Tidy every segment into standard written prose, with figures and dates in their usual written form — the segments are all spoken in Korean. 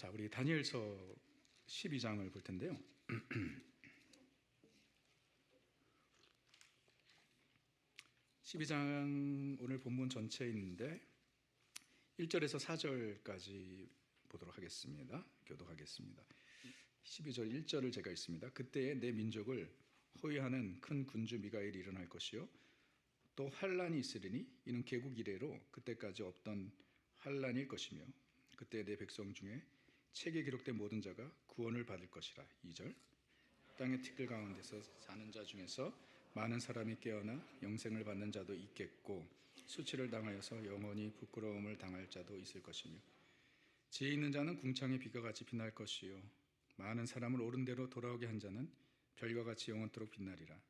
자, 우리 다니엘서 12장을 볼 텐데요. 12장 오늘 본문 전체에 있는데 1절에서 4절까지 보도록 하겠습니다. 교독하겠습니다. 12절 1절을 제가 읽습니다. 그때에 내 민족을 호위하는 큰 군주 미가엘이 일어날 것이요 또 환란이 있으리니 이는 개국 이래로 그때까지 없던 환란일 것이며 그때 내 백성 중에 책에 기록된 모든 자가 구원을 받을 것이라. 2절 땅의 티끌 가운데서 사는 자 중에서 많은 사람이 깨어나 영생을 받는 자도 있겠고 수치를 당하여서 영원히 부끄러움을 당할 자도 있을 것이며 지혜 있는 자는 궁창의 빛과 같이 빛날 것이요 많은 사람을 옳은 대로 돌아오게 한 자는 별과 같이 영원토록 빛나리라.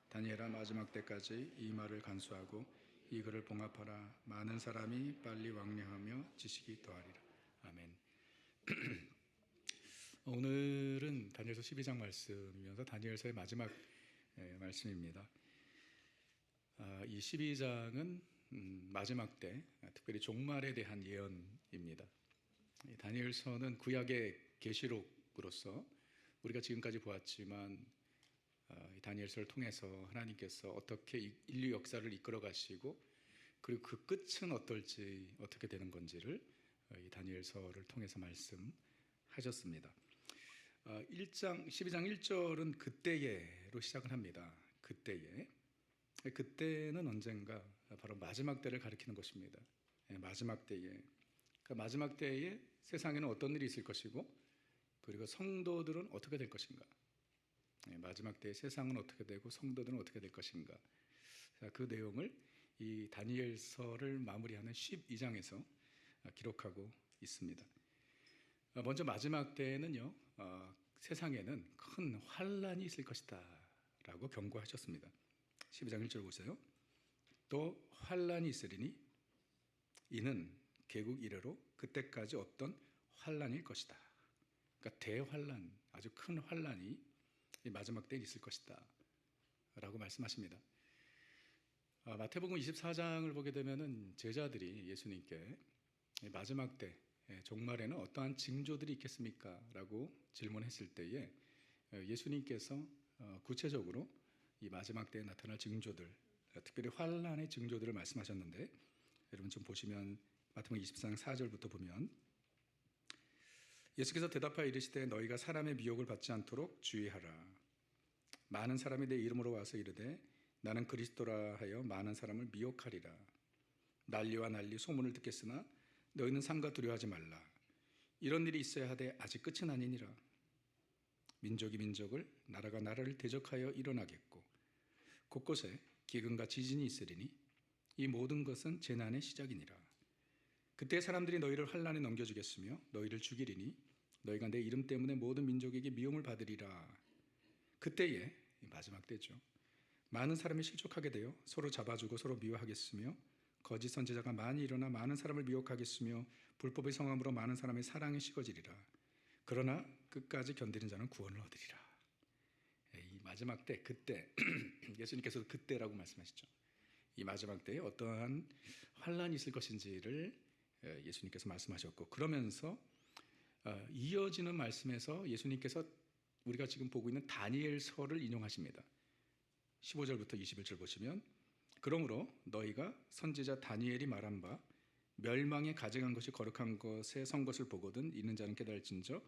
다니엘아, 마지막 때까지 이 말을 간수하고 이 글을 봉합하라. 많은 사람이 빨리 왕래하며 지식이 더하리라. 아멘. 오늘은 다니엘서 12장 말씀이면서 다니엘서의 마지막 말씀입니다. 이 12장은 마지막 때, 특별히 종말에 대한 예언입니다. 다니엘서는 구약의 계시록으로서 우리가 지금까지 보았지만 다니엘서를 통해서 하나님께서 어떻게 인류 역사를 이끌어 가시고 그리고 그 끝은 어떨지, 어떻게 되는 건지를 이 다니엘서를 통해서 말씀하셨습니다. 12장 1절은 그때에로 시작을 합니다. 그때는 언젠가 바로 마지막 때를 가리키는 것입니다. 마지막 때에, 그러니까 마지막 때에 세상에는 어떤 일이 있을 것이고 그리고 성도들은 어떻게 될 것인가, 마지막 때에 세상은 어떻게 되고 성도들은 어떻게 될 것인가, 그 내용을 이 다니엘서를 마무리하는 12장에서 기록하고 있습니다. 먼저 마지막 때에는요, 세상에는 큰 환란이 있을 것이다 라고 경고하셨습니다. 12장 1절 보세요. 또 환란이 있으리니 이는 개국 이래로 그때까지 없던 환란일 것이다. 그러니까 대환란, 아주 큰 환란이 마지막 때에 있을 것이다 라고 말씀하십니다. 마태복음 24장을 보게 되면은 제자들이 예수님께 마지막 때 종말에는 어떠한 징조들이 있겠습니까? 라고 질문했을 때에 예수님께서 구체적으로 이 마지막 때에 나타날 징조들, 특별히 환란의 징조들을 말씀하셨는데, 여러분 좀 보시면 마태복음 24장 4절부터 보면 예수께서 대답하여 이르시되 너희가 사람의 미혹을 받지 않도록 주의하라. 많은 사람이 내 이름으로 와서 이르되 나는 그리스도라 하여 많은 사람을 미혹하리라. 난리와 난리 소문을 듣겠으나 너희는 삼가 두려워하지 말라. 이런 일이 있어야 하되 아직 끝은 아니니라. 민족이 민족을, 나라가 나라를 대적하여 일어나겠고 곳곳에 기근과 지진이 있으리니 이 모든 것은 재난의 시작이니라. 그때 사람들이 너희를 환란에 넘겨주겠으며 너희를 죽이리니 너희가 내 이름 때문에 모든 민족에게 미움을 받으리라. 그때에, 마지막 때죠, 많은 사람이 실족하게 되어 서로 잡아주고 서로 미워하겠으며 거짓 선지자가 많이 일어나 많은 사람을 미혹하겠으며 불법의 성함으로 많은 사람의 사랑이 식어지리라. 그러나 끝까지 견디는 자는 구원을 얻으리라. 이 마지막 때, 그때 예수님께서도 그때라고 말씀하시죠. 이 마지막 때에 어떠한 환란이 있을 것인지를 예수님께서 말씀하셨고, 그러면서 이어지는 말씀에서 예수님께서 우리가 지금 보고 있는 다니엘서를 인용하십니다. 15절부터 21절 보시면 그러므로 너희가 선지자 다니엘이 말한 바 멸망에 가증한 것이 거룩한 것에 선 것을 보거든 있는 자는 깨달을진저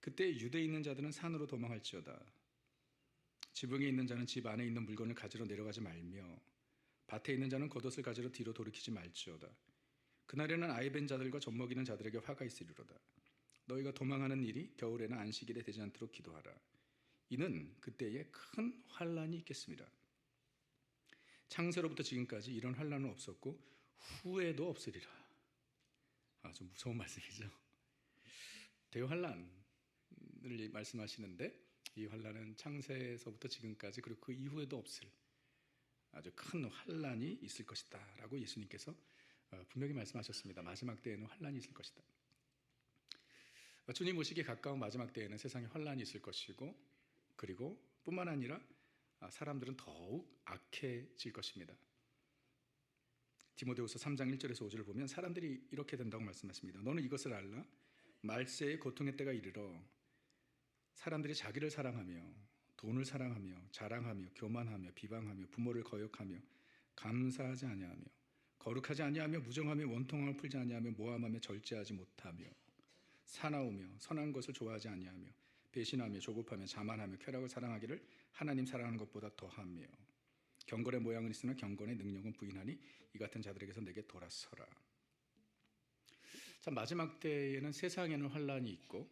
그때 유대에 있는 자들은 산으로 도망할지어다. 지붕에 있는 자는 집 안에 있는 물건을 가지러 내려가지 말며 밭에 있는 자는 겉옷을 가지러 뒤로 돌이키지 말지어다. 그날에는 아이 벤 자들과 젖먹이는 자들에게 화가 있으리로다. 너희가 도망하는 일이 겨울에나 안식일에 되지 않도록 기도하라. 이는 그때에 큰 환란이 있겠습니다. 창세로부터 지금까지 이런 환란은 없었고 후에도 없으리라. 좀 무서운 말씀이죠. 대환란을 말씀하시는데 이 환란은 창세에서부터 지금까지 그리고 그 이후에도 없을 아주 큰 환란이 있을 것이다 라고 예수님께서 분명히 말씀하셨습니다. 마지막 때에는 환란이 있을 것이다. 주님 오시기에 가까운 마지막 때에는 세상에 환란이 있을 것이고 그리고 뿐만 아니라 사람들은 더욱 악해질 것입니다. 디모데후서 3장 1절에서 5절을 보면 사람들이 이렇게 된다고 말씀하십니다. 너는 이것을 알라. 말세의 고통의 때가 이르러 사람들이 자기를 사랑하며 돈을 사랑하며 자랑하며 교만하며 비방하며 부모를 거역하며 감사하지 아니하며 거룩하지 아니하며 무정하며 원통함을 풀지 아니하며 모함하며 절제하지 못하며 사나우며 선한 것을 좋아하지 아니하며 배신하며 조급하며 자만하며 쾌락을 사랑하기를 하나님 사랑하는 것보다 더하며 경건의 모양은 있으나 경건의 능력은 부인하니 이 같은 자들에게서 내게 돌아서라. 자, 마지막 때에는 세상에는 환란이 있고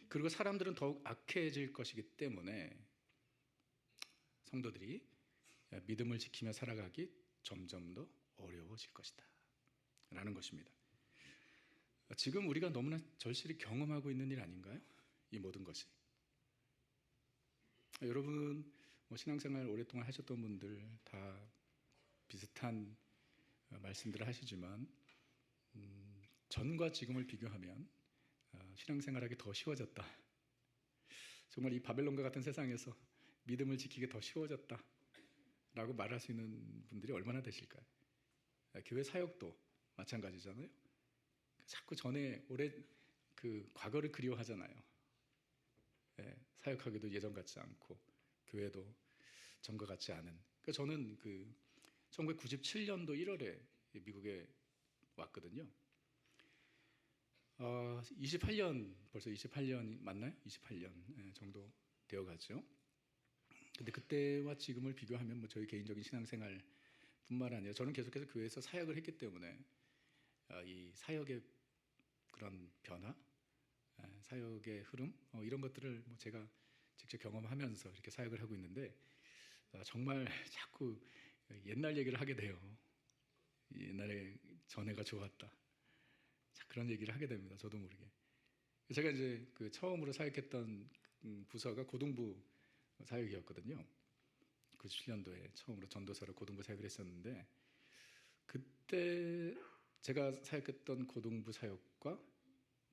그리고 사람들은 더욱 악해질 것이기 때문에 성도들이 믿음을 지키며 살아가기 점점 더 어려워질 것이다 라는 것입니다. 지금 우리가 너무나 절실히 경험하고 있는 일 아닌가요? 이 모든 것이. 여러분 신앙생활 오랫동안 하셨던 분들 다 비슷한 말씀들을 하시지만 전과 지금을 비교하면 신앙생활하기 더 쉬워졌다. 정말 이 바벨론과 같은 세상에서 믿음을 지키기 더 쉬워졌다 라고 말할 수 있는 분들이 얼마나 되실까요? 교회 사역도 마찬가지잖아요. 자꾸 전에 오래 그 과거를 그리워하잖아요. 사역하기도 예전 같지 않고 교회도 전과 같지 않은. 그러니까 저는 그 1997년도 1월에 미국에 왔거든요. 28년 벌써 28년 맞나요? 28년 정도 되어가죠. 근데 그때와 지금을 비교하면 뭐 저희 개인적인 신앙생활뿐만 아니라 저는 계속해서 교회에서 사역을 했기 때문에 이 사역의 그런 변화, 사역의 흐름 이런 것들을 뭐 제가 직접 경험하면서 이렇게 사역을 하고 있는데 정말 자꾸 옛날 얘기를 하게 돼요. 옛날에 전에가 좋았다. 자, 그런 얘기를 하게 됩니다. 저도 모르게. 제가 이제 그 처음으로 사역했던 부서가 고등부 사역이었거든요. 97년도에 처음으로 전도사로 고등부 사역을 했었는데 그때 제가 사역했던 고등부 사역과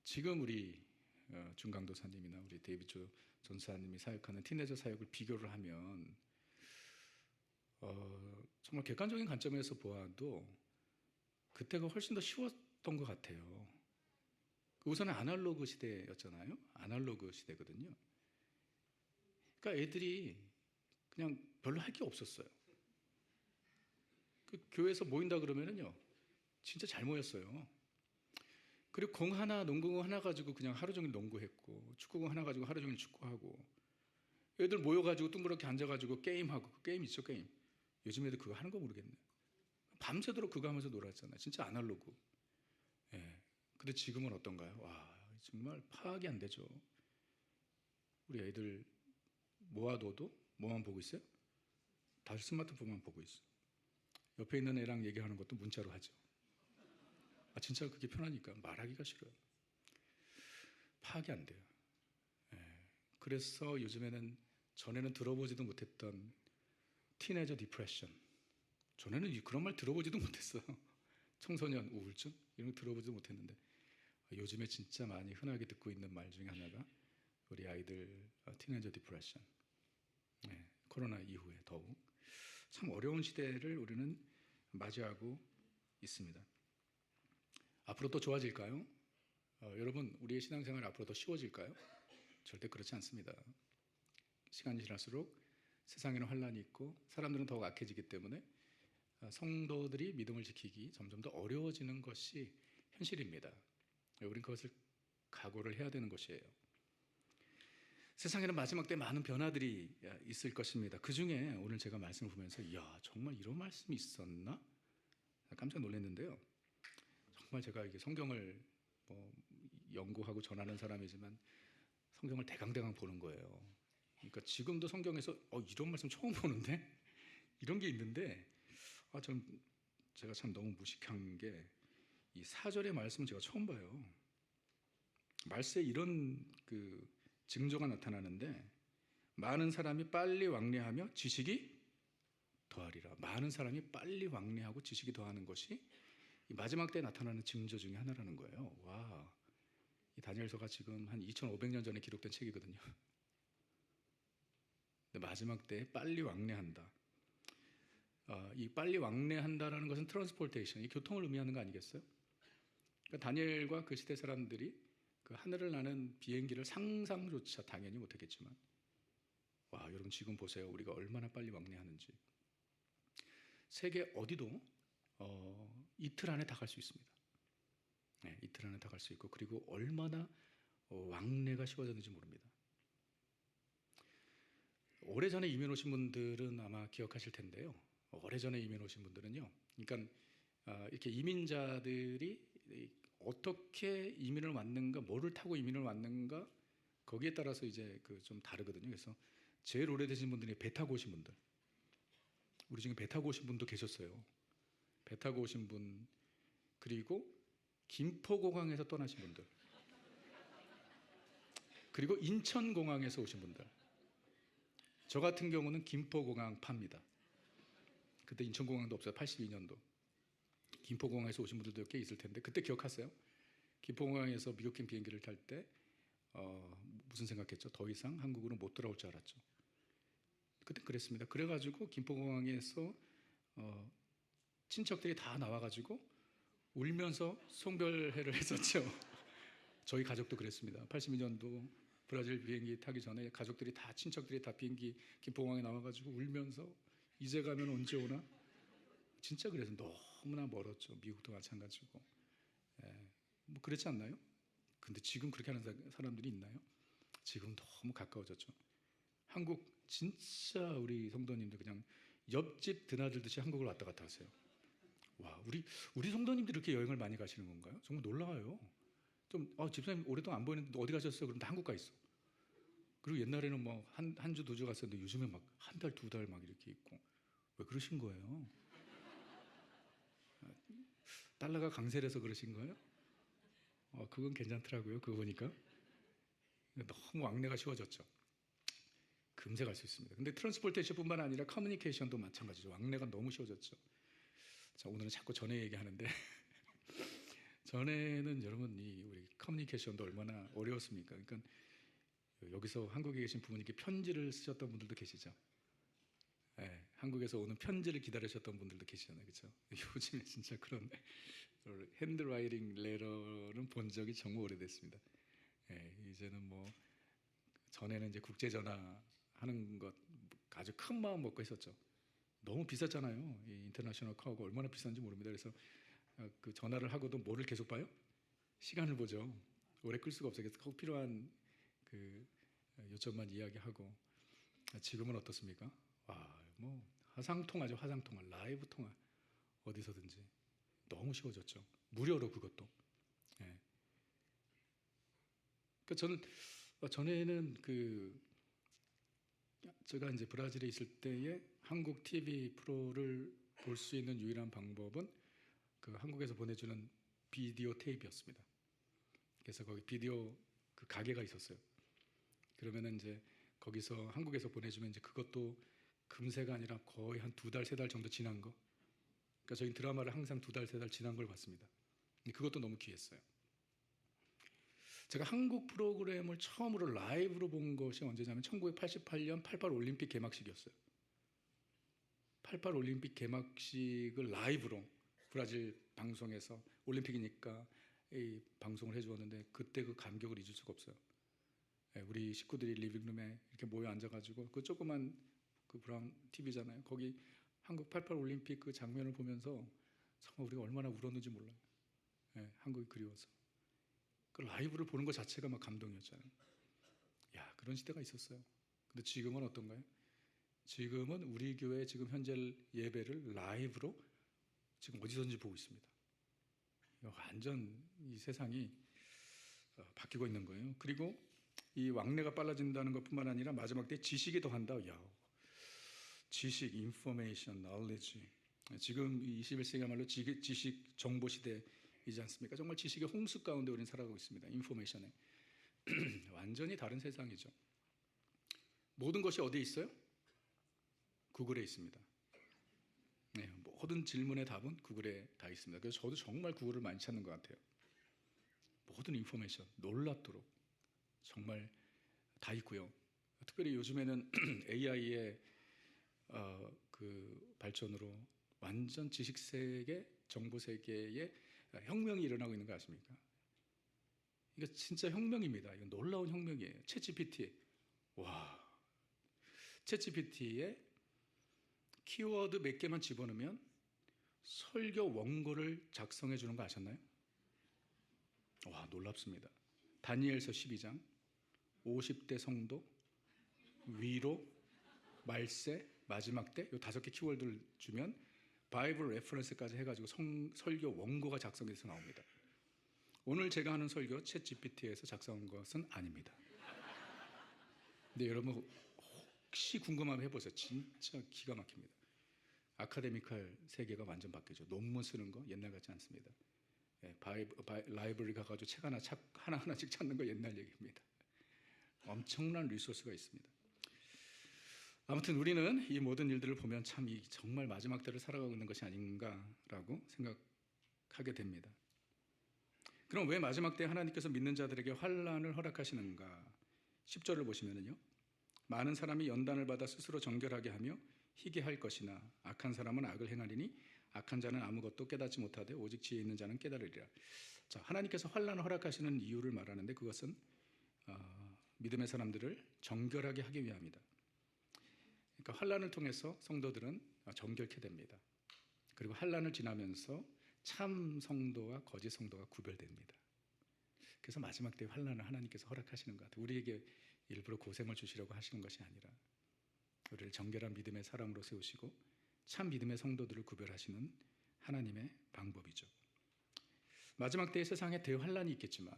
지금 우리 중강도사님이나 우리 데이비조 전사님이 사역하는 티네저 사역을 비교를 하면 정말 객관적인 관점에서 보아도 그때가 훨씬 더 쉬웠던 것 같아요. 우선은 아날로그 시대였잖아요. 아날로그 시대거든요. 그러니까 애들이 그냥 별로 할 게 없었어요. 그 교회에서 모인다 그러면은요, 진짜 잘 모였어요. 그리고 공 하나, 농구공 하나 가지고 그냥 하루 종일 농구했고, 축구공 하나 가지고 하루 종일 축구하고, 애들 모여가지고 둥그렇게 앉아가지고 게임하고, 게임 있죠, 게임. 요즘 애들 그거 하는 거 모르겠네. 밤새도록 그거 하면서 놀았잖아요. 진짜 아날로그. 예. 근데 지금은 어떤가요? 와, 정말 파악이 안 되죠. 우리 애들 모아둬도 뭐만 보고 있어요? 다 스마트폰만 보고 있어. 옆에 있는 애랑 얘기하는 것도 문자로 하죠. 진짜 그게 편하니까 말하기가 싫어요. 파악이 안 돼요. 그래서 요즘에는 전에는 들어보지도 못했던 티네저 디프레션. 전에는 그런 말 들어보지도 못했어요. 청소년 우울증 이런 거 들어보지도 못했는데 요즘에 진짜 많이 흔하게 듣고 있는 말 중에 하나가 우리 아이들 티네저 디프레션. 코로나 이후에 더욱 참 어려운 시대를 우리는 맞이하고 있습니다. 앞으로 또 좋아질까요? 여러분 우리의 신앙생활 앞으로 더 쉬워질까요? 절대 그렇지 않습니다. 시간이 지날수록 세상에는 환란이 있고 사람들은 더욱 악해지기 때문에 성도들이 믿음을 지키기 점점 더 어려워지는 것이 현실입니다. 우린 그것을 각오를 해야 되는 것이에요. 세상에는 마지막 때 많은 변화들이 있을 것입니다. 그 중에 오늘 제가 말씀을 보면서 이야 정말 이런 말씀이 있었나? 깜짝 놀랐는데요. 정말 제가 이게 성경을 연구하고 전하는 사람이지만 성경을 대강대강 보는 거예요. 그러니까 지금도 성경에서 이런 말씀 처음 보는데 이런 게 있는데 제가 참 너무 무식한 게 이 4절의 말씀은 제가 처음 봐요. 말세에 이런 그 징조가 나타나는데 많은 사람이 빨리 왕래하며 지식이 더하리라. 많은 사람이 빨리 왕래하고 지식이 더하는 것이 이 마지막 때에 나타나는 징조 중에 하나라는 거예요. 와, 이 다니엘서가 지금 한 2500년 전에 기록된 책이거든요. 근데 마지막 때에 빨리 왕래한다. 이 빨리 왕래한다라는 것은 트랜스포테이션, 이 교통을 의미하는 거 아니겠어요? 그러니까 다니엘과 그 시대 사람들이 그 하늘을 나는 비행기를 상상조차 당연히 못했겠지만, 와, 여러분 지금 보세요. 우리가 얼마나 빨리 왕래하는지. 세계 어디도 이틀 안에 다 갈 수 있습니다. 네, 이틀 안에 다 갈 수 있고, 그리고 얼마나 왕래가 쉬워졌는지 모릅니다. 오래전에 이민 오신 분들은 아마 기억하실 텐데요. 오래전에 이민 오신 분들은요, 그러니까 이렇게 이민자들이 어떻게 이민을 왔는가, 뭐를 타고 이민을 왔는가, 거기에 따라서 이제 그 좀 다르거든요. 그래서 제일 오래되신 분들이 배 타고 오신 분들, 우리 중에 배 타고 오신 분도 계셨어요. 배 타고 오신 분, 그리고 김포공항에서 떠나신 분들, 그리고 인천공항에서 오신 분들. 저 같은 경우는 김포공항 파입니다. 그때 인천공항도 없어요. 82년도. 김포공항에서 오신 분들도 꽤 있을 텐데, 그때 기억하세요? 김포공항에서 미국행 비행기를 탈 때 무슨 생각했죠? 더 이상 한국으로 못 돌아올 줄 알았죠. 그때 그랬습니다. 그래가지고 김포공항에서 친척들이 다 나와가지고 울면서 송별회를 했었죠. 저희 가족도 그랬습니다. 82년도 브라질 비행기 타기 전에 가족들이 다, 친척들이 다 비행기 김포공항에 나와가지고 울면서 이제 가면 언제 오나? 진짜 그래서 너무나 멀었죠. 미국도 마찬가지고. 뭐 그렇지 않나요? 근데 지금 그렇게 하는 사람들이 있나요? 지금 너무 가까워졌죠. 한국 진짜 우리 성도님들 그냥 옆집 드나들듯이 한국을 왔다 갔다 하세요. 와, 우리 성도님들이 이렇게 여행을 많이 가시는 건가요? 정말 놀라워요. 좀 집사님 오랫동안 안 보이는데 어디 가셨어요? 그럼 한국 가 있어. 그리고 옛날에는 뭐 한 주, 두 주 갔었는데 요즘에 막 한 달, 두 달 막 이렇게 있고. 왜 그러신 거예요? 달러가 강세라서 그러신 거예요? 그건 괜찮더라고요. 그거 보니까. 너무 왕래가 쉬워졌죠. 금세 갈 수 있습니다. 근데 트랜스포테이션뿐만 아니라 커뮤니케이션도 마찬가지죠. 왕래가 너무 쉬워졌죠. 자, 오늘은 자꾸 전에 얘기하는데 전에는 여러분 우리 커뮤니케이션도 얼마나 어려웠습니까? 그러니까 여기서 한국에 계신 부모님께 편지를 쓰셨던 분들도 계시죠. 네, 한국에서 오는 편지를 기다리셨던 분들도 계시잖아요, 그렇죠? 요즘에 진짜 그런 핸드라이팅 레터는 본 적이 정말 오래됐습니다. 네, 이제는 뭐 전에는 이제 국제 전화 하는 것 아주 큰 마음 먹고 했었죠. 너무 비쌌잖아요. 이 인터내셔널 카우가 얼마나 비싼지 모릅니다. 그래서 그 전화를 하고도 뭐를 계속 봐요? 시간을 보죠. 오래 끌 수가 없어요. 그래서 꼭 필요한 그 요점만 이야기하고. 지금은 어떻습니까? 와, 뭐 화상통화죠. 화상통화, 라이브 통화, 어디서든지 너무 쉬워졌죠. 무료로 그것도. 예. 그러니까 저는 전에는 제가 이제 브라질에 있을 때에 한국 TV 프로를 볼 수 있는 유일한 방법은 그 한국에서 보내주는 비디오 테이프였습니다. 그래서 거기 비디오 그 가게가 있었어요. 그러면은 이제 거기서 한국에서 보내주면 이제 그것도 금세가 아니라 거의 한 2달, 3달 정도 지난 거. 그러니까 저희 드라마를 항상 2달, 3달 지난 걸 봤습니다. 근데 그것도 너무 귀했어요. 제가 한국 프로그램을 처음으로 라이브로 본 것이 언제냐면 1988년 88 올림픽 개막식이었어요. 88 올림픽 개막식을 라이브로 브라질 방송에서 올림픽이니까 이 방송을 해주었는데 그때 그 감격을 잊을 수가 없어요. 우리 식구들이 리빙룸에 이렇게 모여 앉아가지고 그 조그만 그 브라운 TV잖아요. 거기 한국 88 올림픽 그 장면을 보면서 정말 우리가 얼마나 울었는지 몰라요. 한국이 그리워서. 그 라이브를 보는 것 자체가 막 감동이었잖아요. 야, 그런 시대가 있었어요. 근데 지금은 어떤가요? 지금은 우리 교회 지금 현재 예배를 라이브로 지금 어디서든지 보고 있습니다. 완전 이 세상이 바뀌고 있는 거예요. 그리고 이 왕래가 빨라진다는 것뿐만 아니라 마지막 때 지식이 더한다. 야, 지식, 인포메이션, knowledge. 지금 21세기야말로 지식 정보 시대이지 않습니까? 정말 지식의 홍수 가운데 우리는 살아가고 있습니다. 인포메이션에 완전히 다른 세상이죠. 모든 것이 어디에 있어요? 구글에 있습니다. 네, 모든 질문의 답은 구글에 다 있습니다. 그래서 저도 정말 구글을 많이 찾는 것 같아요. 모든 인포메이션 놀랍도록 정말 다 있고요. 특별히 요즘에는 AI의 그 발전으로 완전 지식 세계, 정보 세계에 혁명이 일어나고 있는 거 아십니까? 이거 진짜 혁명입니다. 이거 놀라운 혁명이에요. 챗GPT. 와, 챗GPT에 키워드 몇 개만 집어넣으면 설교 원고를 작성해 주는 거 아셨나요? 와, 놀랍습니다. 다니엘서 12장, 50대 성도, 위로, 말세, 마지막 때, 이 5개 키워드를 주면 바이블 레퍼런스까지 해가지고 설교 원고가 작성돼서 나옵니다. 오늘 제가 하는 설교 챗 GPT에서 작성한 것은 아닙니다. 근데 여러분 혹시 궁금하면 해보세요. 진짜 기가 막힙니다. 아카데미컬 세계가 완전 바뀌죠. 논문 쓰는 거 옛날 같지 않습니다. 라이브러리 가가지고 책 하나씩 찾는 거 옛날 얘기입니다. 엄청난 리소스가 있습니다. 아무튼 우리는 이 모든 일들을 보면 참 정말 마지막 때를 살아가고 있는 것이 아닌가라고 생각하게 됩니다. 그럼 왜 마지막 때 하나님께서 믿는 자들에게 환난을 허락하시는가? 10절을 보시면요, 많은 사람이 연단을 받아 스스로 정결하게 하며 희귀할 것이나 악한 사람은 악을 행하리니 악한 자는 아무것도 깨닫지 못하되 오직 지혜 있는 자는 깨달으리라. 자, 하나님께서 환난을 허락하시는 이유를 말하는데 그것은 믿음의 사람들을 정결하게 하기 위함이다. 그러니까 환난을 통해서 성도들은 정결케 됩니다. 그리고 환난을 지나면서 참 성도와 거짓 성도가 구별됩니다. 그래서 마지막 때 환난을 하나님께서 허락하시는 것 같아요. 우리에게 일부러 고생을 주시려고 하시는 것이 아니라 우리를 정결한 믿음의 사람으로 세우시고 참 믿음의 성도들을 구별하시는 하나님의 방법이죠. 마지막 때의 세상에 대환난이 있겠지만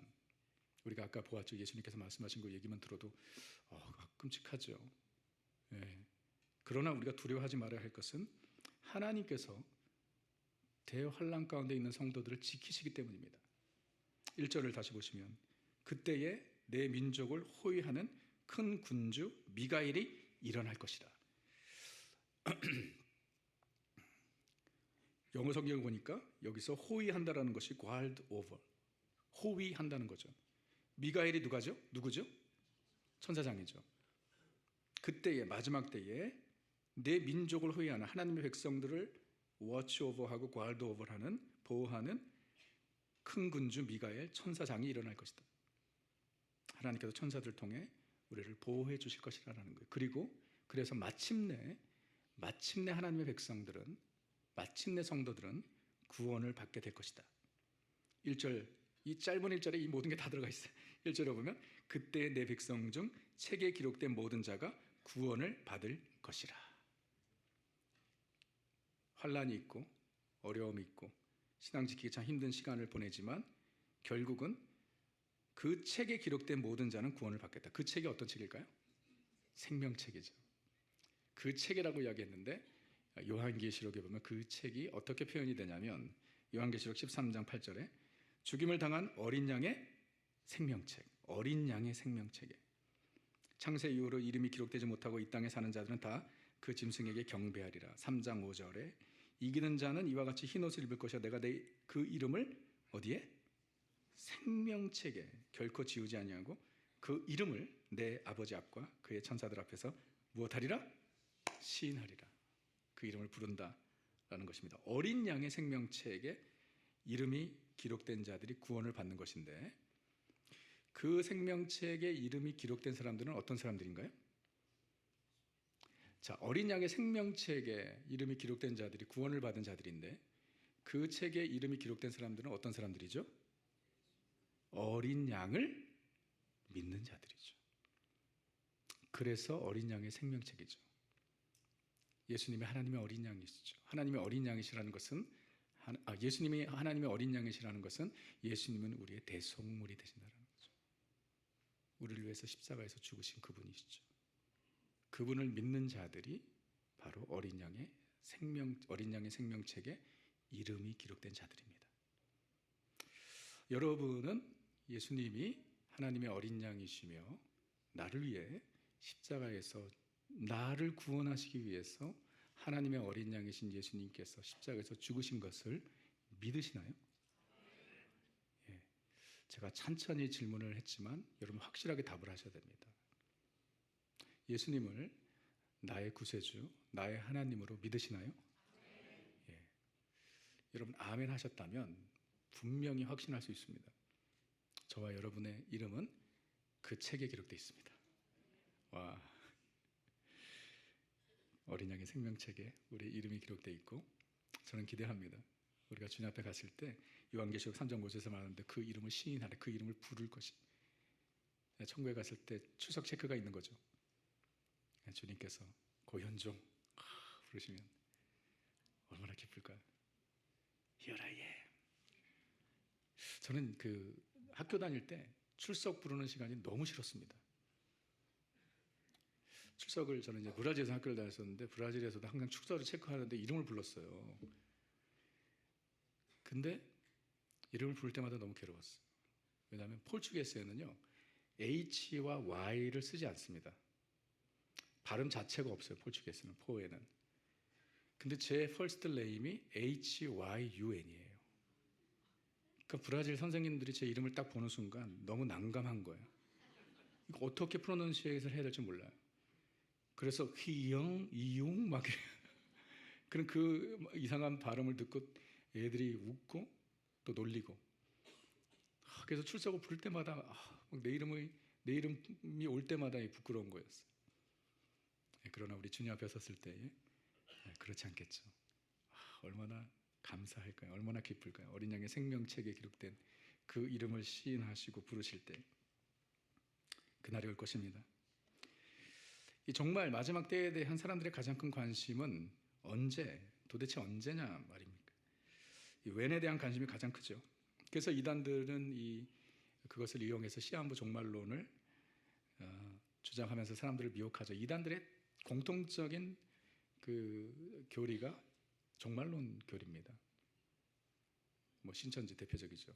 우리가 아까 보았죠. 예수님께서 말씀하신 거 얘기만 들어도 끔찍하죠. 예. 그러나 우리가 두려워하지 말아야 할 것은 하나님께서 대환난 가운데 있는 성도들을 지키시기 때문입니다. 1절을 다시 보시면 그때에 내 민족을 호위하는 큰 군주 미가엘이 일어날 것이다. 영어 성경을 보니까 여기서 호위한다라는 것이 guard over, 호위한다는 거죠. 미가엘이 누구죠? 천사장이죠. 그때에 마지막 때에 내 민족을 호위하는 하나님의 백성들을 watch over하고 guard over하는 보호하는 큰 군주 미가엘 천사장이 일어날 것이다. 하나님께서 천사들을 통해 우리를 보호해 주실 것이라는 거예요. 그리고 그래서 마침내 하나님의 백성들은 마침내 성도들은 구원을 받게 될 것이다. 1절, 이 짧은 1절에 이 모든 게 다 들어가 있어요. 1절에 보면 그때 내 백성 중 책에 기록된 모든 자가 구원을 받을 것이라. 환난이 있고 어려움이 있고 신앙 지키기 참 힘든 시간을 보내지만 결국은 그 책에 기록된 모든 자는 구원을 받겠다. 그 책이 어떤 책일까요? 생명책이죠. 그 책이라고 이야기했는데 요한계시록에 보면 그 책이 어떻게 표현이 되냐면 요한계시록 13장 8절에 죽임을 당한 어린 양의 생명책, 어린 양의 생명책에 창세 이후로 이름이 기록되지 못하고 이 땅에 사는 자들은 다 그 짐승에게 경배하리라. 3장 5절에 이기는 자는 이와 같이 흰옷을 입을 것이야. 내가 그 이름을 어디에? 생명책에 결코 지우지 아니하고 그 이름을 내 아버지 앞과 그의 천사들 앞에서 무엇하리라? 시인하리라. 그 이름을 부른다라는 것입니다. 어린 양의 생명책에 이름이 기록된 자들이 구원을 받는 것인데 그 생명책에 이름이 기록된 사람들은 어떤 사람들인가요? 자, 어린 양의 생명책에 이름이 기록된 자들이 구원을 받은 자들인데 그 책에 이름이 기록된 사람들은 어떤 사람들이죠? 어린 양을 믿는 자들이죠. 그래서 어린 양의 생명책이죠. 예수님이 하나님의 어린 양이시죠. 하나님의 어린 양이시라는 것은 예수님이 하나님의 어린 양이시라는 것은 예수님은 우리의 대속물이 되신다는 거죠. 우리를 위해서 십자가에서 죽으신 그분이시죠. 그분을 믿는 자들이 바로 어린 양의 생명책에 이름이 기록된 자들입니다. 여러분은 예수님이 하나님의 어린 양이시며 나를 위해 십자가에서 나를 구원하시기 위해서 하나님의 어린 양이신 예수님께서 십자가에서 죽으신 것을 믿으시나요? 예, 제가 천천히 질문을 했지만 여러분 확실하게 답을 하셔야 됩니다. 예수님을 나의 구세주, 나의 하나님으로 믿으시나요? 예. 여러분 아멘 하셨다면 분명히 확신할 수 있습니다. 저와 여러분의 이름은 그 책에 기록되어 있습니다. 와, 어린 양의 생명책에 우리 이름이 기록되어 있고, 저는 기대합니다. 우리가 주님 앞에 갔을 때 요한계시록 3장 5절에서 말하는데 그 이름을 시인하래, 그 이름을 부를 것이. 천국에 갔을 때 출석 체크가 있는 거죠. 주님께서 고현종 부르시면 얼마나 기쁠까요? Here I am. 저는 그 학교 다닐 때 출석 부르는 시간이 너무 싫었습니다. 출석을 저는 이제 브라질에서 학교를 다녔었는데 브라질에서도 항상 출석을 체크하는데 이름을 불렀어요. 근데 이름을 부를 때마다 너무 괴로웠어요. 왜냐하면 포르투게스에는요 H와 Y를 쓰지 않습니다. 발음 자체가 없어요. 포르투게스는 포에는. 근데 제 퍼스트 네임이 HYUN이에요. 그러니까 브라질 선생님들이 제 이름을 딱 보는 순간 너무 난감한 거예요. 이거 어떻게 프로넌시에이션을 해야 될지 몰라요. 그래서 휘영, 이용 막 그런 그 이상한 발음을 듣고 애들이 웃고 또 놀리고. 그래서 출석을 부를 때마다 내 이름이 올 때마다 부끄러운 거였어요. 그러나 우리 주님 앞에 섰을 때에 그렇지 않겠죠. 얼마나 감사할까요? 얼마나 기쁠까요? 어린 양의 생명책에 기록된 그 이름을 시인하시고 부르실 때 그날이 올 것입니다. 이 정말 마지막 때에 대한 사람들의 가장 큰 관심은 도대체 언제냐 말입니까? 이 웬에 대한 관심이 가장 크죠. 그래서 이단들은 그것을 이용해서 시한부 종말론을 주장하면서 사람들을 미혹하죠. 이단들의 공통적인 그 교리가 종말론 교리입니다. 신천지 대표적이죠.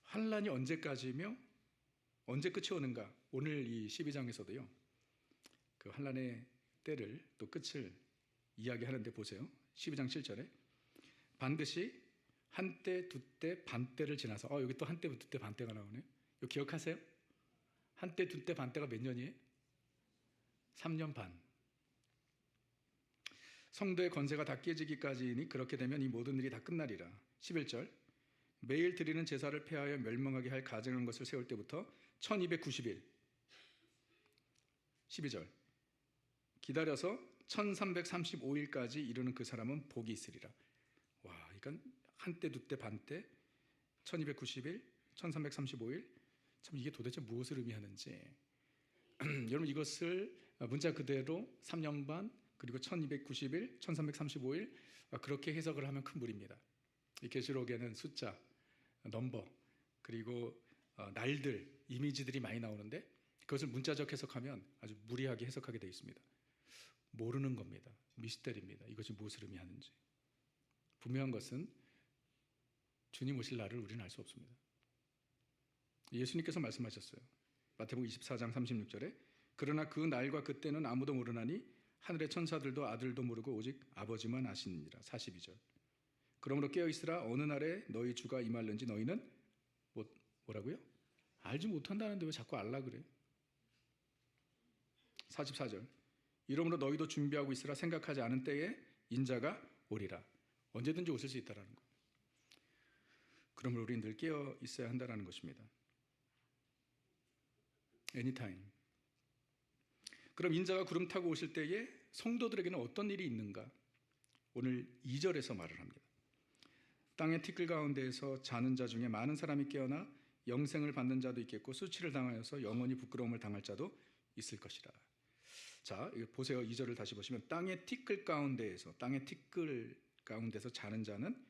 환란이 언제까지며 언제 끝이 오는가? 오늘 이 12장에서도요. 그 환란의 때를 또 끝을 이야기하는데 보세요. 12장 7절에 반드시 한때, 두때, 반때를 지나서 여기 또 한때, 두때, 반때가 나오네요. 이거 기억하세요? 한때, 두때, 반때가 몇 년이에요? 3년 반. 성도의 권세가 다 깨지기까지니 그렇게 되면 이 모든 일이 다 끝나리라. 11절 매일 드리는 제사를 폐하여 멸망하게 할 가증한 것을 세울 때부터 1290일. 12절 기다려서 1335일까지 이르는 그 사람은 복이 있으리라. 와, 그러니까 한때, 두때, 반때, 1290일, 1335일. 참 이게 도대체 무엇을 의미하는지 여러분 이것을 문자 그대로 3년 반 그리고 1290일, 1335일 그렇게 해석을 하면 큰 무리입니다. 이 계시록에는 숫자, 넘버 그리고 날들, 이미지들이 많이 나오는데 그것을 문자적 해석하면 아주 무리하게 해석하게 되어 있습니다. 모르는 겁니다. 미스터리입니다. 이것이 무엇을 의미하는지. 분명한 것은 주님 오실 날을 우리는 알 수 없습니다. 예수님께서 말씀하셨어요. 마태복음 24장 36절에 그러나 그 날과 그때는 아무도 모르나니 하늘의 천사들도 아들도 모르고 오직 아버지만 아시느니라. 42절 그러므로 깨어있으라. 어느 날에 너희 주가 임할는지 너희는 뭐라고요? 알지 못한다는데 왜 자꾸 알라 그래요? 44절 이러므로 너희도 준비하고 있으라. 생각하지 않은 때에 인자가 오리라. 언제든지 오실 수 있다는 거. 그러므로 우리는 늘 깨어 있어야 한다는 것입니다. Anytime. 그럼 인자가 구름 타고 오실 때에 성도들에게는 어떤 일이 있는가? 오늘 2절에서 말을 합니다. 땅의 티끌 가운데에서 자는 자 중에 많은 사람이 깨어나 영생을 받는 자도 있겠고 수치를 당하여서 영원히 부끄러움을 당할 자도 있을 것이라. 자, 이거 보세요. 2절을 다시 보시면 땅의 티끌 가운데에서 자는 자는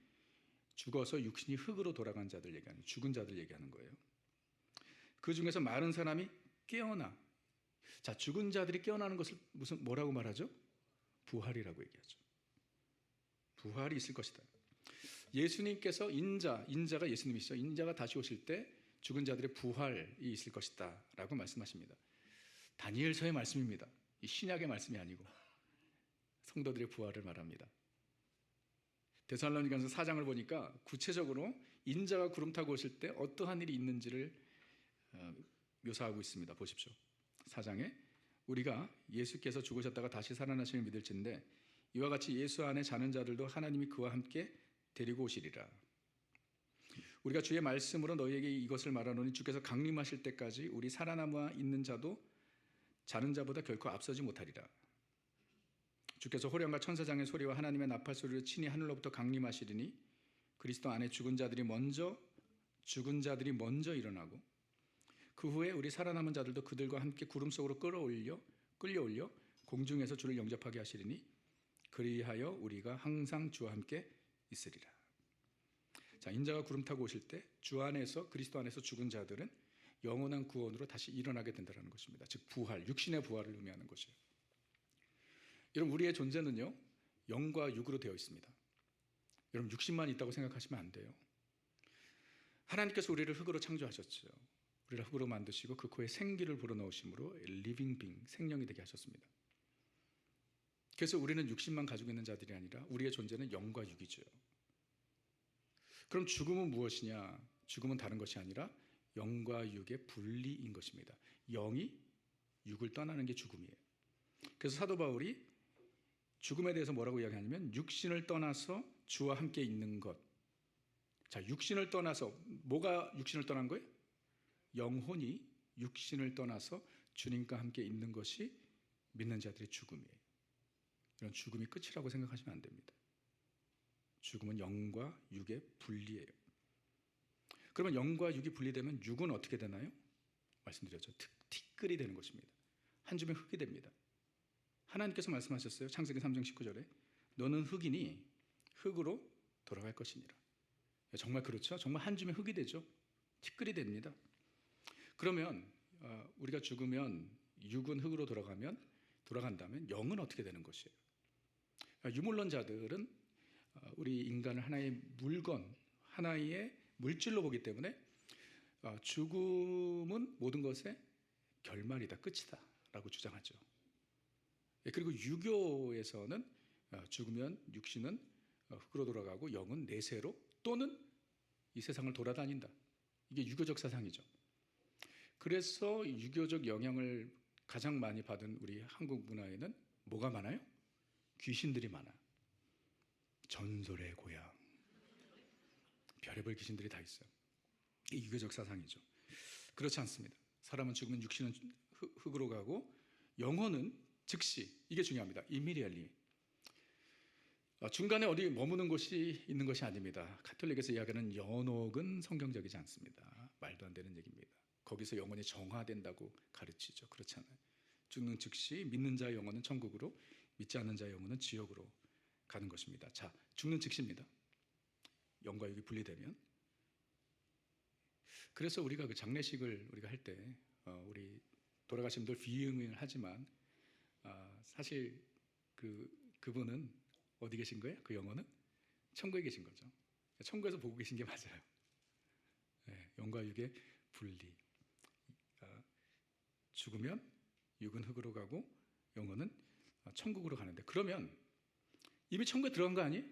죽어서 육신이 흙으로 돌아간 자들 얘기하는, 죽은 자들 얘기하는 거예요. 그 중에서 많은 사람이 깨어나. 자, 죽은 자들이 깨어나는 것을 뭐라고 말하죠? 부활이라고 얘기하죠. 부활이 있을 것이다. 예수님께서 인자가 예수님이시죠. 인자가 다시 오실 때 죽은 자들의 부활이 있을 것이다 라고 말씀하십니다. 다니엘서의 말씀입니다. 이 신약의 말씀이 아니고 성도들의 부활을 말합니다. 데살로니가서 4장을 보니까 구체적으로 인자가 구름 타고 오실 때 어떠한 일이 있는지를 묘사하고 있습니다. 보십시오. 4장에 우리가 예수께서 죽으셨다가 다시 살아나심을 믿을진데 이와 같이 예수 안에 자는 자들도 하나님이 그와 함께 데리고 오시리라. 우리가 주의 말씀으로 너희에게 이것을 말하노니 주께서 강림하실 때까지 우리 살아남아 있는 자도 자는 자보다 결코 앞서지 못하리라. 주께서 호령과 천사장의 소리와 하나님의 나팔 소리로 친히 하늘로부터 강림하시리니 그리스도 안에 죽은 자들이 먼저 일어나고 그 후에 우리 살아남은 자들도 그들과 함께 구름 속으로 끌려올려 공중에서 주를 영접하게 하시리니 그리하여 우리가 항상 주와 함께 있으리라. 자, 인자가 구름 타고 오실 때 주 안에서 그리스도 안에서 죽은 자들은 영원한 구원으로 다시 일어나게 된다는 것입니다. 즉 부활, 육신의 부활을 의미하는 것이에요. 여러분, 우리의 존재는요 영과 육으로 되어 있습니다. 여러분, 육신만 있다고 생각하시면 안 돼요. 하나님께서 우리를 흙으로 창조하셨죠. 우리를 흙으로 만드시고 그 코에 생기를 불어넣으심으로 living being, 생명이 되게 하셨습니다. 그래서 우리는 육신만 가지고 있는 자들이 아니라 우리의 존재는 영과 육이죠. 그럼 죽음은 무엇이냐? 죽음은 다른 것이 아니라 영과 육의 분리인 것입니다. 영이 육을 떠나는 게 죽음이에요. 그래서 사도 바울이 죽음에 대해서 뭐라고 이야기하냐면 육신을 떠나서 주와 함께 있는 것. 자, 육신을 떠나서, 뭐가 육신을 떠난 거예요? 영혼이 육신을 떠나서 주님과 함께 있는 것이 믿는 자들의 죽음이에요. 이런 죽음이 끝이라고 생각하시면 안 됩니다. 죽음은 영과 육의 분리예요. 그러면 영과 육이 분리되면 육은 어떻게 되나요? 말씀드렸죠. 티끌이 되는 것입니다. 한 줌의 흙이 됩니다. 하나님께서 말씀하셨어요. 창세기 3장 19절에 너는 흙이니 흙으로 돌아갈 것이니라. 정말 그렇죠? 정말 한 줌의 흙이 되죠. 티끌이 됩니다. 그러면 우리가 죽으면 육은 흙으로 돌아간다면 영은 어떻게 되는 것이에요? 유물론자들은 우리 인간을 하나의 물건, 하나의 물질로 보기 때문에 죽음은 모든 것의 결말이다, 끝이다 라고 주장하죠. 그리고 유교에서는 죽으면 육신은 흙으로 돌아가고 영은 내세로 또는 이 세상을 돌아다닌다. 이게 유교적 사상이죠. 그래서 유교적 영향을 가장 많이 받은 우리 한국 문화에는 뭐가 많아요? 귀신들이 많아. 전설의 고향, 별의별 귀신들이 다 있어요. 이 유교적 사상이죠. 그렇지 않습니다. 사람은 죽으면 육신은 흙으로 가고 영혼은 즉시, 이게 중요합니다. immediately. 중간에 어디 머무는 곳이 있는 것이 아닙니다. 가톨릭에서 이야기하는 연옥은 성경적이지 않습니다. 말도 안 되는 얘기입니다. 거기서 영혼이 정화된다고 가르치죠. 그렇지 않아요. 죽는 즉시 믿는 자의 영혼은 천국으로, 믿지 않는 자의 영혼은 지옥으로 가는 것입니다. 자, 죽는 즉시입니다. 영과 육이 분리되면. 그래서 우리가 그 장례식을 우리가 할 때 우리 돌아가신 분들 비응을 하지만 사실 그분은 어디 계신 거예요? 그 영혼은 천국에 계신 거죠. 천국에서 보고 계신 게 맞아요. 네, 영과 육의 분리. 죽으면 육은 흙으로 가고 영혼은 천국으로 가는데, 그러면 이미 천국에 들어간 거 아니에요?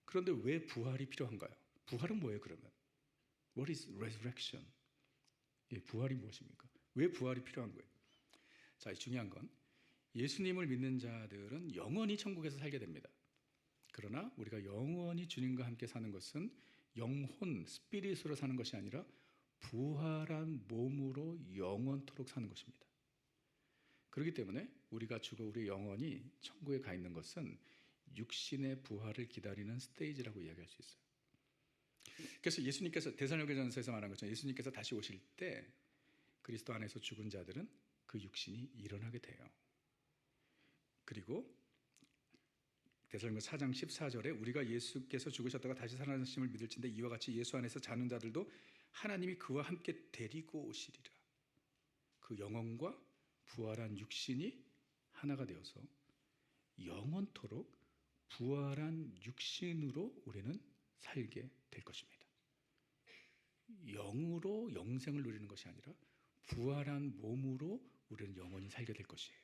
그런데 왜 부활이 필요한가요? 부활은 뭐예요, 그러면? What is resurrection? 부활이 무엇입니까? 왜 부활이 필요한 거예요? 자, 중요한 건 예수님을 믿는 자들은 영원히 천국에서 살게 됩니다. 그러나 우리가 영원히 주님과 함께 사는 것은 영혼, 스피릿으로 사는 것이 아니라 부활한 몸으로 영원토록 사는 것입니다. 그렇기 때문에 우리가 죽어 우리 영혼이 천국에 가 있는 것은 육신의 부활을 기다리는 스테이지라고 이야기할 수 있어요. 그래서 예수님께서 데살로니가전서에서 말한 것처럼 예수님께서 다시 오실 때 그리스도 안에서 죽은 자들은 그 육신이 일어나게 돼요. 그리고 데살로니가 4장 14절에 우리가 예수께서 죽으셨다가 다시 살아나심을 믿을진데 이와 같이 예수 안에서 자는 자들도 하나님이 그와 함께 데리고 오시리라. 그 영혼과 부활한 육신이 하나가 되어서 영원토록 부활한 육신으로 우리는 살게 될 것입니다. 영으로 영생을 누리는 것이 아니라 부활한 몸으로 우리는 영원히 살게 될 것이에요.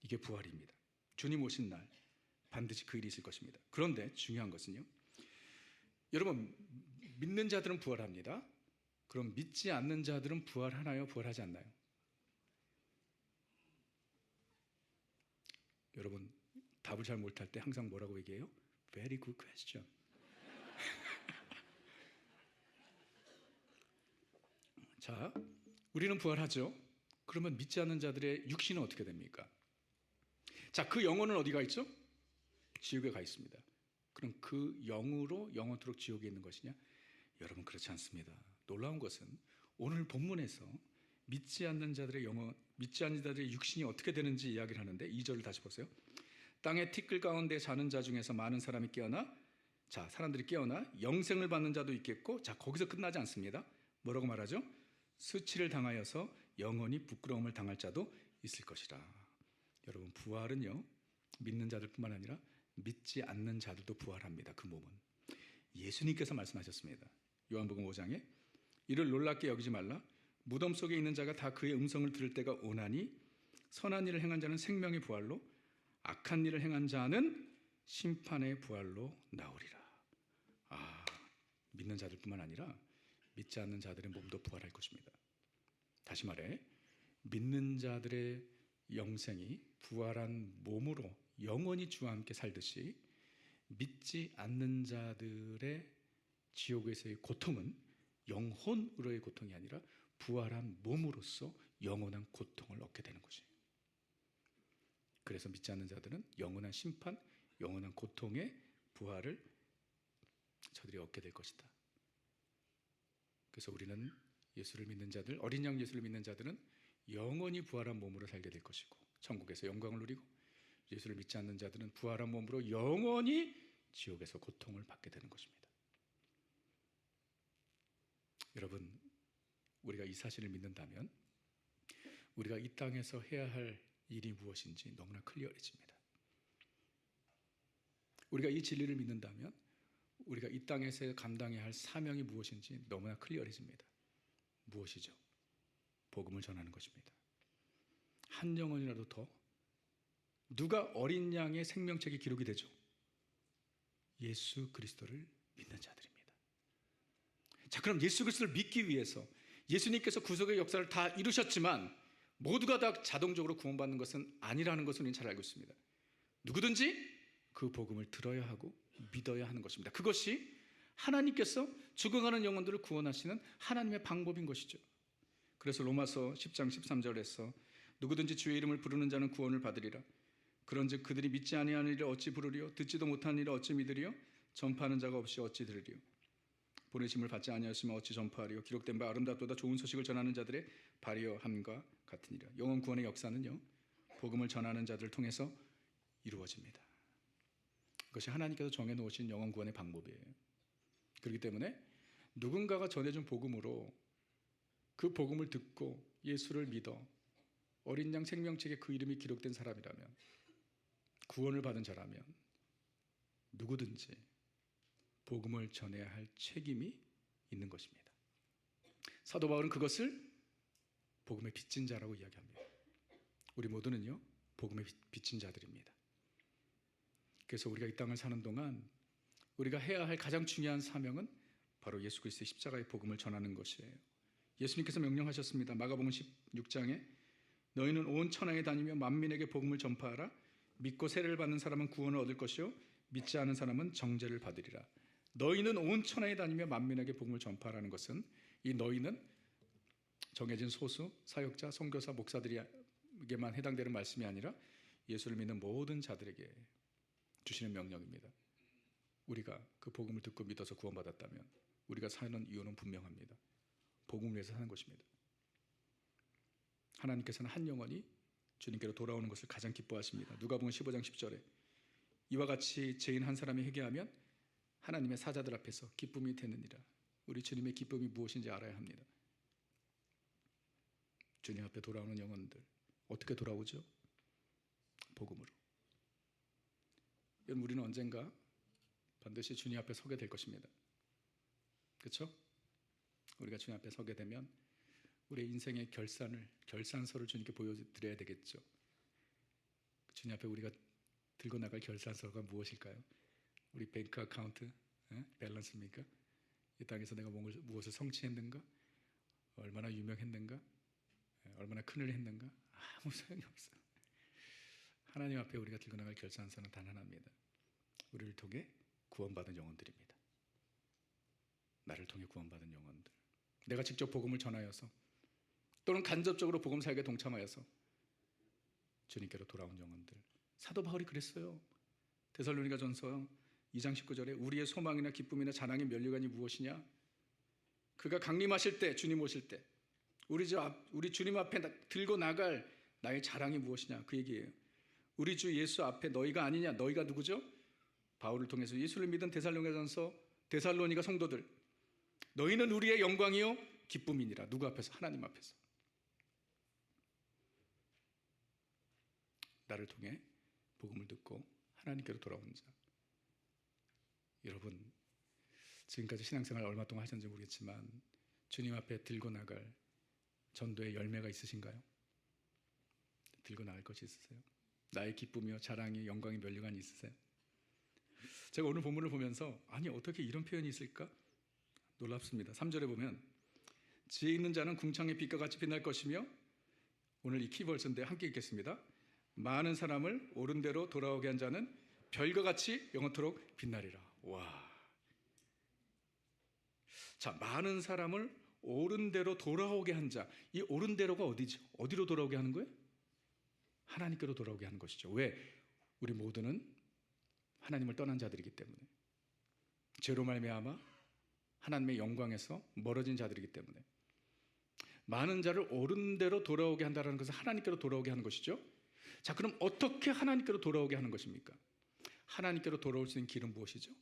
이게 부활입니다. 주님 오신 날 반드시 그 일이 있을 것입니다. 그런데 중요한 것은요, 여러분, 믿는 자들은 부활합니다. 그럼 믿지 않는 자들은 부활하나요? 부활하지 않나요? 여러분, 답을 잘 못할 때 항상 뭐라고 얘기해요? Very good question. 자, 우리는 부활하죠. 그러면 믿지 않는 자들의 육신은 어떻게 됩니까? 자, 그 영혼은 어디가 있죠? 지옥에 가 있습니다. 그럼 그 영으로 영원토록 지옥에 있는 것이냐? 여러분, 그렇지 않습니다. 놀라운 것은 오늘 본문에서 믿지 않는 자들의 영혼, 믿지 않는 자들의 육신이 어떻게 되는지 이야기를 하는데 2절을 다시 보세요. 땅의 티끌 가운데 자는 자 중에서 많은 사람이 깨어나, 자, 사람들이 깨어나 영생을 받는 자도 있겠고, 자, 거기서 끝나지 않습니다. 뭐라고 말하죠? 수치를 당하여서 영원히 부끄러움을 당할 자도 있을 것이라. 여러분, 부활은요, 믿는 자들뿐만 아니라 믿지 않는 자들도 부활합니다. 그 몸은 예수님께서 말씀하셨습니다. 요한복음 5장에 이를 놀랍게 여기지 말라. 무덤 속에 있는 자가 다 그의 음성을 들을 때가 오나니 선한 일을 행한 자는 생명의 부활로, 악한 일을 행한 자는 심판의 부활로 나오리라. 아, 믿는 자들뿐만 아니라 믿지 않는 자들의 몸도 부활할 것입니다. 다시 말해, 믿는 자들의 영생이 부활한 몸으로 영원히 주와 함께 살듯이, 믿지 않는 자들의 지옥에서의 고통은 영혼으로의 고통이 아니라 부활한 몸으로서 영원한 고통을 얻게 되는 것이에요. 그래서 믿지 않는 자들은 영원한 심판, 영원한 고통의 부활을 저들이 얻게 될 것이다. 그래서 우리는 예수를 믿는 자들, 어린 양 예수를 믿는 자들은 영원히 부활한 몸으로 살게 될 것이고 천국에서 영광을 누리고, 예수를 믿지 않는 자들은 부활한 몸으로 영원히 지옥에서 고통을 받게 되는 것입니다. 여러분, 우리가 이 사실을 믿는다면 우리가 이 땅에서 해야 할 일이 무엇인지 너무나 클리어해집니다. 우리가 이 진리를 믿는다면 우리가 이 땅에서 감당해야 할 사명이 무엇인지 너무나 클리어해집니다. 무엇이죠? 복음을 전하는 것입니다. 한 영혼이라도 더. 누가 어린 양의 생명책에 기록이 되죠? 예수 그리스도를 믿는 자들입니다. 자, 그럼 예수 그리스도를 믿기 위해서 예수님께서 구속의 역사를 다 이루셨지만 모두가 다 자동적으로 구원받는 것은 아니라는 것을 우리는 잘 알고 있습니다. 누구든지 그 복음을 들어야 하고 믿어야 하는 것입니다. 그것이 하나님께서 죽어가는 영혼들을 구원하시는 하나님의 방법인 것이죠. 그래서 로마서 10장 13절에서 누구든지 주의 이름을 부르는 자는 구원을 받으리라. 그런즉 그들이 믿지 아니하는 일을 어찌 부르리요? 듣지도 못하는 일을 어찌 믿으리요? 전파하는 자가 없이 어찌 들으리요? 보내심을 받지 아니하였으면 어찌 전파하리요? 기록된 바 아름답도다 좋은 소식을 전하는 자들의 발휘함과 같으니라. 영혼 구원의 역사는요, 복음을 전하는 자들을 통해서 이루어집니다. 그것이 하나님께서 정해놓으신 영혼 구원의 방법이에요. 그렇기 때문에 누군가가 전해준 복음으로 그 복음을 듣고 예수를 믿어 어린 양 생명책에 그 이름이 기록된 사람이라면, 구원을 받은 자라면 누구든지 복음을 전해야 할 책임이 있는 것입니다. 사도 바울은 그것을 복음의 빚진 자라고 이야기합니다. 우리 모두는요, 복음의 빚진 자들입니다. 그래서 우리가 이 땅을 사는 동안 우리가 해야 할 가장 중요한 사명은 바로 예수 그리스도의 십자가의 복음을 전하는 것이에요. 예수님께서 명령하셨습니다. 마가복음 16장에 너희는 온 천하에 다니며 만민에게 복음을 전파하라. 믿고 세례를 받는 사람은 구원을 얻을 것이요 믿지 않은 사람은 정죄를 받으리라. 너희는 온 천하에 다니며 만민에게 복음을 전파하라는 것은, 이 너희는 정해진 소수, 사역자, 선교사, 목사들에게만 해당되는 말씀이 아니라 예수를 믿는 모든 자들에게 주시는 명령입니다. 우리가 그 복음을 듣고 믿어서 구원받았다면 우리가 사는 이유는 분명합니다. 복음을 위해서 사는 것입니다. 하나님께서는 한 영혼이 주님께로 돌아오는 것을 가장 기뻐하십니다. 누가복음 15장 10절에 이와 같이 죄인 한 사람이 회개하면 하나님의 사자들 앞에서 기쁨이 되느니라. 우리 주님의 기쁨이 무엇인지 알아야 합니다. 주님 앞에 돌아오는 영혼들 어떻게 돌아오죠? 복음으로. 여러분, 우리는 언젠가 반드시 주님 앞에 서게 될 것입니다. 그렇죠? 우리가 주님 앞에 서게 되면 우리의 인생의 결산서를 주님께 보여드려야 되겠죠. 주님 앞에 우리가 들고 나갈 결산서가 무엇일까요? 우리 뱅크 어카운트 밸런스입니까? 이 땅에서 내가 무엇을 성취했는가? 얼마나 유명했는가? 얼마나 큰일 했는가? 아무 소용이 없어요. 하나님 앞에 우리가 들고 나갈 결산서는 단 하나입니다. 우리를 통해 구원받은 영혼들입니다. 나를 통해 구원받은 영혼들. 내가 직접 복음을 전하여서 또는 간접적으로 복음 사역에 동참하여서 주님께로 돌아온 영혼들. 사도 바울이 그랬어요. 데살로니가전서 2장 19절에 우리의 소망이나 기쁨이나 자랑의 면류관이 무엇이냐? 그가 강림하실 때, 주님 오실 때 우리 주님 앞에 들고 나갈 나의 자랑이 무엇이냐? 그 얘기예요. 우리 주 예수 앞에 너희가 아니냐? 너희가 누구죠? 바울을 통해서 예수를 믿은 데살로니가 성도들, 너희는 우리의 영광이요 기쁨이니라. 누구 앞에서? 하나님 앞에서. 나를 통해 복음을 듣고 하나님께로 돌아온 자. 여러분, 지금까지 신앙생활 얼마 동안 하셨는지 모르겠지만 주님 앞에 들고 나갈 전도의 열매가 있으신가요? 들고 나갈 것이 있으세요? 나의 기쁨이요 자랑이 영광이 면류관이 있으세요? 제가 오늘 본문을 보면서 아니 어떻게 이런 표현이 있을까? 놀랍습니다. 3절에 보면 지혜 있는 자는 궁창의 빛과 같이 빛날 것이며, 오늘 이 키버스인데 함께 읽겠습니다. 많은 사람을 옳은 대로 돌아오게 한 자는 별과 같이 영원토록 빛나리라. 와. 자, 많은 사람을 옳은 대로 돌아오게 한 자. 이 옳은 대로가 어디죠? 어디로 돌아오게 하는 거예요? 하나님께로 돌아오게 하는 것이죠. 왜? 우리 모두는 하나님을 떠난 자들이기 때문에, 죄로 말미암아 하나님의 영광에서 멀어진 자들이기 때문에 많은 자를 옳은 대로 돌아오게 한다는 것은 하나님께로 돌아오게 하는 것이죠. 자, 그럼 어떻게 하나님께로 돌아오게 하는 것입니까? 하나님께로 돌아올 수 있는 길은 무엇이죠?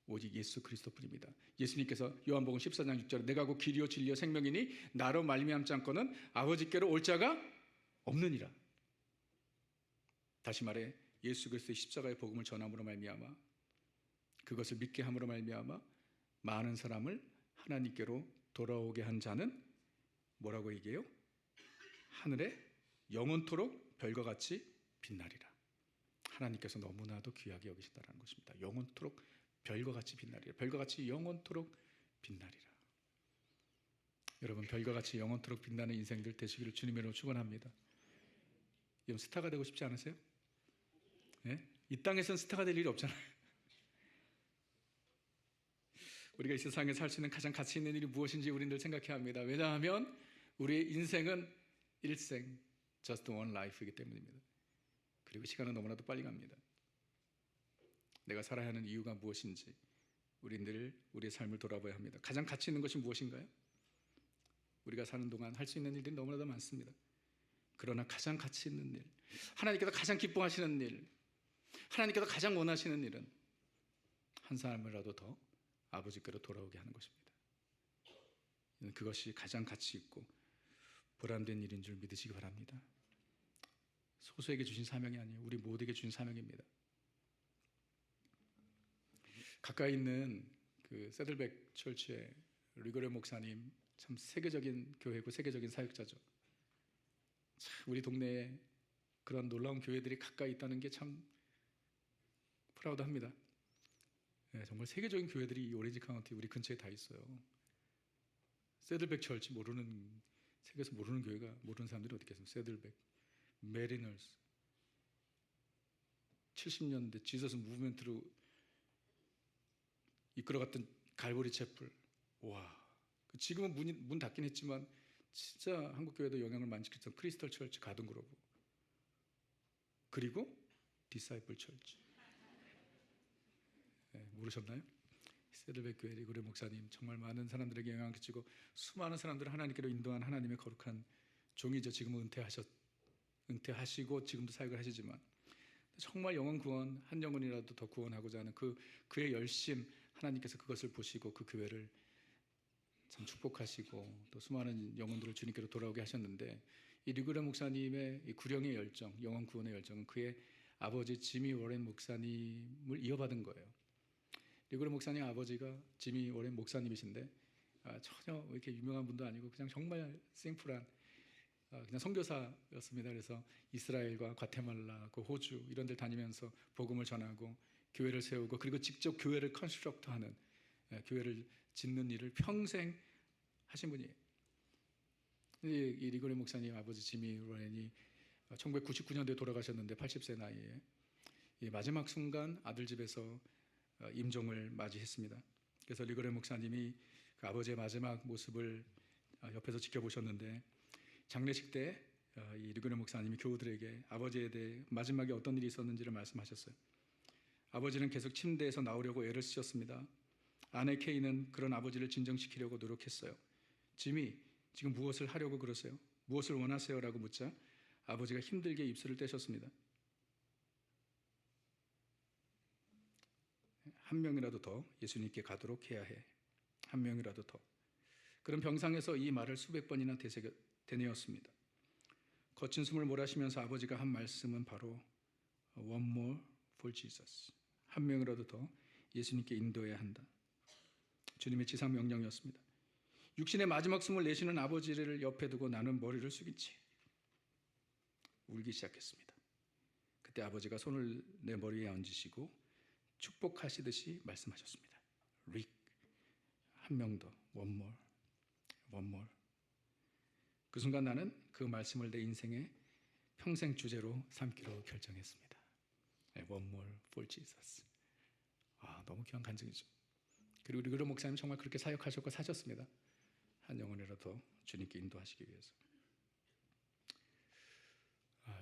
오직 예수 그리스도뿐입니다. 예수님께서 요한복음 14장 6절에 내가 곧 길이요 진리요 생명이니 나로 말미암지 않고는 아버지께로 올 자가 없느니라. 다시 말해 예수 그리스도의 십자가의 복음을 전함으로 말미암아, 그것을 믿게 함으로 말미암아 많은 사람을 하나님께로 돌아오게 한 자는 뭐라고 얘기해요? 하늘에 영원토록 별과 같이 빛나리라. 하나님께서 너무나도 귀하게 여기신다는 것입니다. 영원토록 별과 같이 빛나리라. 별과 같이 영원토록 빛나리라. 여러분, 별과 같이 영원토록 빛나는 인생들 되시기를 주님으로 축원합니다. 여러분, 스타가 되고 싶지 않으세요? 네? 이 땅에서는 스타가 될 일이 없잖아요. 우리가 이 세상에 살 수 있는 가장 가치 있는 일이 무엇인지 우리는 생각해야 합니다. 왜냐하면 우리의 인생은 일생, just one life이기 때문입니다. 그리고 시간은 너무나도 빨리 갑니다. 내가 살아야 하는 이유가 무엇인지 우리는 우리의 삶을 돌아봐야 합니다. 가장 가치 있는 것이 무엇인가요? 우리가 사는 동안 할 수 있는 일들이 너무나도 많습니다. 그러나 가장 가치 있는 일, 하나님께서 가장 기뻐하시는 일, 하나님께서 가장 원하시는 일은 한 사람이라도 더 아버지께로 돌아오게 하는 것입니다. 그것이 가장 가치 있고 보람된 일인 줄 믿으시기 바랍니다. 소수에게 주신 사명이 아니에요. 우리 모두에게 주신 사명입니다. 가까이 있는 그 세들백 철치의 리고레 목사님, 참 세계적인 교회고 세계적인 사역자죠. 참 우리 동네에 그런 놀라운 교회들이 가까이 있다는 게 참 프라우드합니다. 네, 정말 세계적인 교회들이 이 오렌지 카운티 우리 근처에 다 있어요. 세들백 철치 모르는, 세계에서 모르는 교회가, 모르는 사람들이 어디 있겠습니까? 세들백, 메리너스, 70년대 지저스 무브먼트로 이끌어갔던 갈보리 채플. 와, 지금은 문 닫긴 했지만 진짜 한국 교회도 영향을 많이 끼쳤던 크리스털 철치 가든그로브, 그리고 디사이플 철치. 네, 모르셨나요? 세들백 교회 리고레 목사님 정말 많은 사람들에게 영향을 끼치고 수많은 사람들을 하나님께로 인도한 하나님의 거룩한 종이죠. 지금은 은퇴하시고 지금도 사역을 하시지만 정말 영혼 구원, 한 영혼이라도 더 구원하고자 하는 그의 열심, 하나님께서 그것을 보시고 그 교회를 참 축복하시고 또 수많은 영혼들을 주님께로 돌아오게 하셨는데, 이 리고레 목사님의 이 구령의 열정, 영혼 구원의 열정은 그의 아버지 지미 워렌 목사님을 이어받은 거예요. 리고레 목사님 아버지가 지미 워렌 목사님이신데 전혀 이렇게 유명한 분도 아니고 그냥 정말 심플한 그냥 선교사였습니다. 그래서 이스라엘과 과테말라, 그 호주 이런 데 다니면서 복음을 전하고 교회를 세우고 그리고 직접 교회를 컨스트럭트하는, 교회를 짓는 일을 평생 하신 분이에요. 이 리고레 목사님 아버지 지미 워렌이 1999년도에 돌아가셨는데 80세 나이에 이 마지막 순간 아들 집에서 임종을 맞이했습니다. 그래서 리고레 목사님이 그 아버지의 마지막 모습을 옆에서 지켜보셨는데 장례식 때 이 류근혜 목사님이 교우들에게 아버지에 대해 마지막에 어떤 일이 있었는지를 말씀하셨어요. 아버지는 계속 침대에서 나오려고 애를 쓰셨습니다. 아내 케이는 그런 아버지를 진정시키려고 노력했어요. 짐이 지금 무엇을 하려고 그러세요? 무엇을 원하세요? 라고 묻자 아버지가 힘들게 입술을 떼셨습니다. 한 명이라도 더 예수님께 가도록 해야 해. 한 명이라도 더. 그런 병상에서 이 말을 수백 번이나 되뇌었습니다. 거친 숨을 몰아쉬면서 아버지가 한 말씀은 바로 One more for Jesus. 한 명이라도 더 예수님께 인도해야 한다. 주님의 지상 명령이었습니다. 육신의 마지막 숨을 내쉬는 아버지를 옆에 두고 나는 머리를 숙인 채 울기 시작했습니다. 그때 아버지가 손을 내 머리에 얹으시고 축복하시듯이 말씀하셨습니다. 릭, 한 명 더, one more, one more. 그 순간 나는 그 말씀을 내 인생의 평생 주제로 삼기로 결정했습니다. One more for Jesus. 너무 귀한 간증이죠. 그리고 류근혜 목사님 정말 그렇게 사역하셨고 사셨습니다. 한 영혼이라도 주님께 인도하시기 위해서.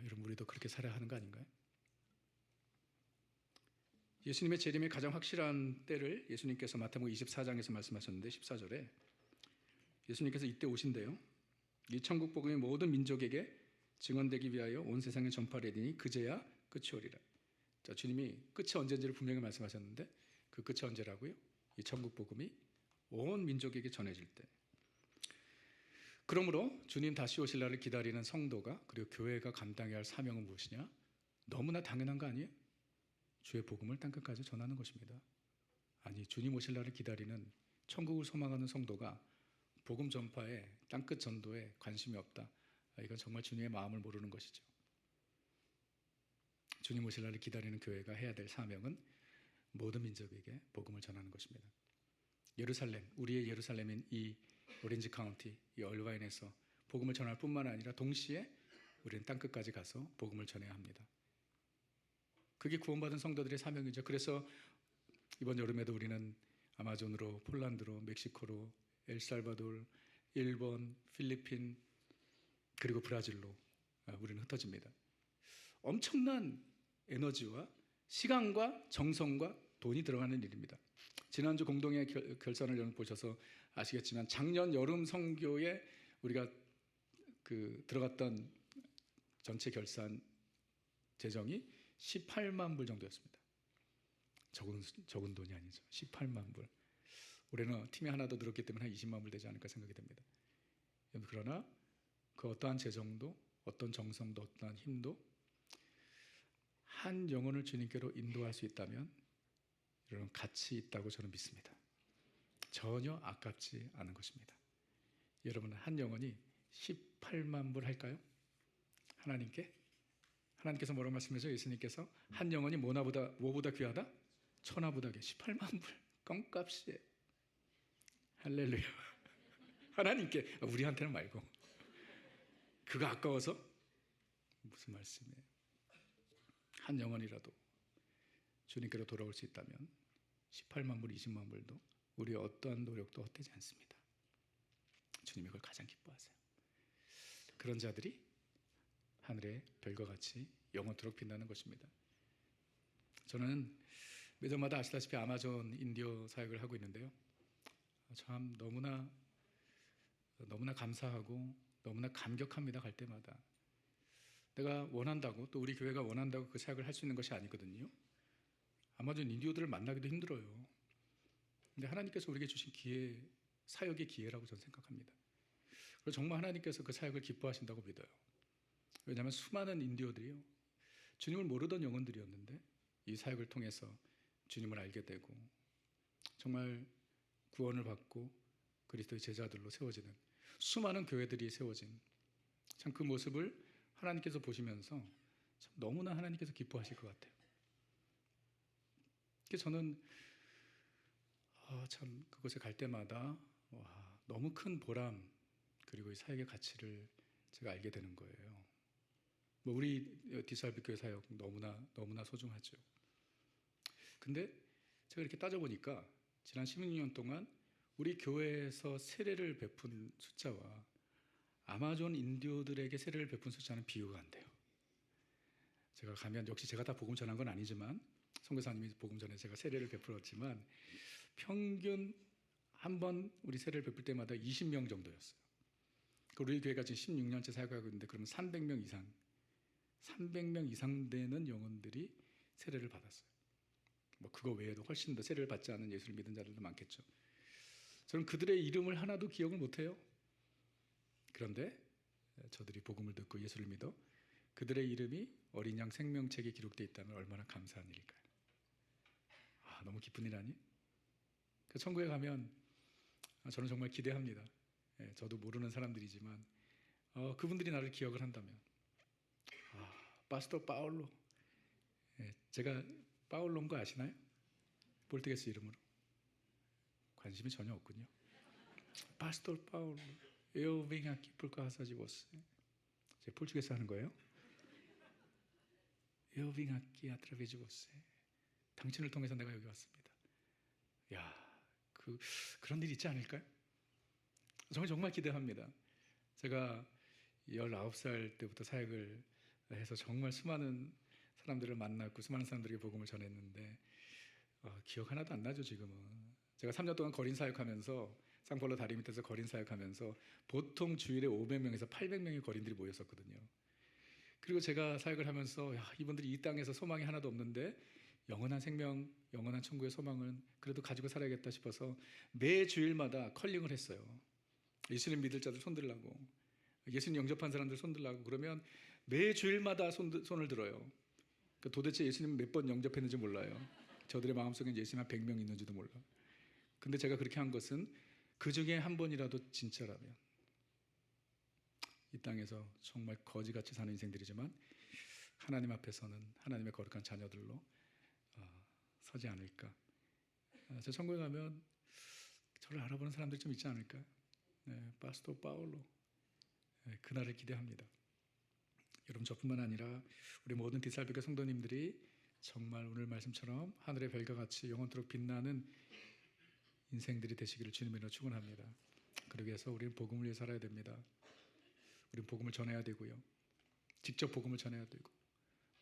여러분 우리도 그렇게 살아야 하는 거 아닌가요? 예수님의 재림의 가장 확실한 때를 예수님께서 마태복음 24장에서 말씀하셨는데 14절에 예수님께서 이때 오신대요. 이 천국 복음이 모든 민족에게 증언되기 위하여 온 세상에 전파되리니 그제야 끝이 오리라. 자, 주님이 끝이 언제인지를 분명히 말씀하셨는데 그 끝이 언제라고요? 이 천국 복음이 온 민족에게 전해질 때. 그러므로 주님 다시 오실 날을 기다리는 성도가 그리고 교회가 감당해야 할 사명은 무엇이냐? 너무나 당연한 거 아니에요? 주의 복음을 땅끝까지 전하는 것입니다. 아니, 주님 오실 날을 기다리는 천국을 소망하는 성도가 복음 전파에 땅끝 전도에 관심이 없다. 이건 정말 주님의 마음을 모르는 것이죠. 주님 오실 날을 기다리는 교회가 해야 될 사명은 모든 민족에게 복음을 전하는 것입니다. 예루살렘, 우리의 예루살렘인 이 오렌지 카운티, 이 얼바인에서 복음을 전할 뿐만 아니라 동시에 우리는 땅끝까지 가서 복음을 전해야 합니다. 그게 구원받은 성도들의 사명이죠. 그래서 이번 여름에도 우리는 아마존으로, 폴란드로, 멕시코로, 엘살바도르, 일본, 필리핀, 그리고 브라질로 우리는 흩어집니다. 엄청난 에너지와 시간과 정성과 돈이 들어가는 일입니다. 지난주 공동회 결산을 여러분 보셔서 아시겠지만 작년 여름 선교에 우리가 들어갔던 전체 결산 재정이 18만 불 정도였습니다. 적은 돈이 아니죠. 18만 불. 올해는 팀이 하나 더 늘었기 때문에 한 20만 불 되지 않을까 생각이 됩니다. 그러나 그 어떠한 재정도, 어떤 정성도, 어떠한 힘도 한 영혼을 주님께로 인도할 수 있다면 여러분 가치 있다고 저는 믿습니다. 전혀 아깝지 않은 것입니다. 여러분 한 영혼이 18만 불 할까요? 하나님께서 뭐라고 말씀하셨죠? 예수님께서 한 영혼이 뭐보다 귀하다? 천하보다 귀. 18만 불 껌값이에요. 할렐루야. 하나님께, 우리한테는 말고. 그거 아까워서? 무슨 말씀이에요? 한 영혼이라도 주님께로 돌아올 수 있다면 18만 불, 20만 불도 우리의 어떠한 노력도 헛되지 않습니다. 주님이 그걸 가장 기뻐하세요. 그런 자들이 하늘의 별과 같이 영원토록 빛나는 것입니다. 저는 매주마다 아시다시피 아마존 인디어 사역을 하고 있는데요. 참 너무나 감사하고 너무나 감격합니다. 갈 때마다. 내가 원한다고 또 우리 교회가 원한다고 그 사역을 할 수 있는 것이 아니거든요. 아마존 인디어들을 만나기도 힘들어요. 근데 하나님께서 우리에게 주신 기회, 사역의 기회라고 저는 생각합니다. 그리고 정말 하나님께서 그 사역을 기뻐하신다고 믿어요. 왜냐하면 수많은 인디어들이요, 주님을 모르던 영혼들이었는데 이 사역을 통해서 주님을 알게 되고 정말 구원을 받고 그리스도의 제자들로 세워지는 수많은 교회들이 세워진 참 그 모습을 하나님께서 보시면서 참 너무나 하나님께서 기뻐하실 것 같아요. 그래서 저는 참 그곳에 갈 때마다 너무 큰 보람 그리고 이 사역의 가치를 제가 알게 되는 거예요. 우리 디살비 교회 사역 너무나 소중하죠. 근데 제가 이렇게 따져보니까 지난 16년 동안 우리 교회에서 세례를 베푼 숫자와 아마존 인디오들에게 세례를 베푼 숫자는 비교가 안 돼요. 제가 가면 역시 제가 다 복음 전한 건 아니지만 선교사님이 복음 전에 제가 세례를 베풀었지만 평균 한 번 우리 세례를 베풀 때마다 20명 정도였어요. 우리 교회가 지금 16년째 사역하고 있는데 그러면 300명 이상 되는 영혼들이 세례를 받았어요. 뭐 그거 외에도 훨씬 더 세례를 받지 않은 예수를 믿은 자들도 많겠죠. 저는 그들의 이름을 하나도 기억을 못해요. 그런데 저들이 복음을 듣고 예수를 믿어 그들의 이름이 어린 양 생명책에 기록되어 있다면 얼마나 감사한 일일까요? 너무 기쁜 일 아니? 그 천국에 가면 저는 정말 기대합니다. 저도 모르는 사람들이지만 그분들이 나를 기억을 한다면 파스토 파울로, 제가 파울로인 거 아시나요? 포르투게스 이름으로. 관심이 전혀 없군요. 파스토 파울로, eu vim aqui por causa de você. 제가 포르투게스 하는 거예요. eu vim aqui através de você. 당신을 통해서 내가 여기 왔습니다. 그런 일이 있지 않을까요? 정말 기대합니다. 제가 19살 때부터 사역을 해서 정말 수많은 사람들을 만났고 수많은 사람들에게 복음을 전했는데 기억 하나도 안 나죠. 지금은. 제가 3년 동안 거린 사역하면서 상폴로 다리 밑에서 거린 사역하면서 보통 주일에 500명에서 800명의 거린들이 모였었거든요. 그리고 제가 사역을 하면서 이분들이 이 땅에서 소망이 하나도 없는데 영원한 생명, 영원한 천국의 소망은 그래도 가지고 살아야겠다 싶어서 매 주일마다 컬링을 했어요. 예수님 믿을 자들 손들라고, 예수님 영접한 사람들 손들라고. 그러면 매 주일마다 손을 들어요. 도대체 예수님 몇 번 영접했는지 몰라요. 저들의 마음속에 예수님 한 100명 있는지도 몰라. 근데 제가 그렇게 한 것은 그 중에 한 번이라도 진짜라면 이 땅에서 정말 거지같이 사는 인생들이지만 하나님 앞에서는 하나님의 거룩한 자녀들로 서지 않을까. 저 천국에 가면 저를 알아보는 사람들이 좀 있지 않을까요? 파스토 파울로. 그날을 기대합니다. 여러분, 저뿐만 아니라 우리 모든 디살비교 성도님들이 정말 오늘 말씀처럼 하늘의 별과 같이 영원토록 빛나는 인생들이 되시기를 주님으로 축원합니다. 그러기 위해서 우리는 복음을 위해 살아야 됩니다. 우리는 복음을 전해야 되고요. 직접 복음을 전해야 되고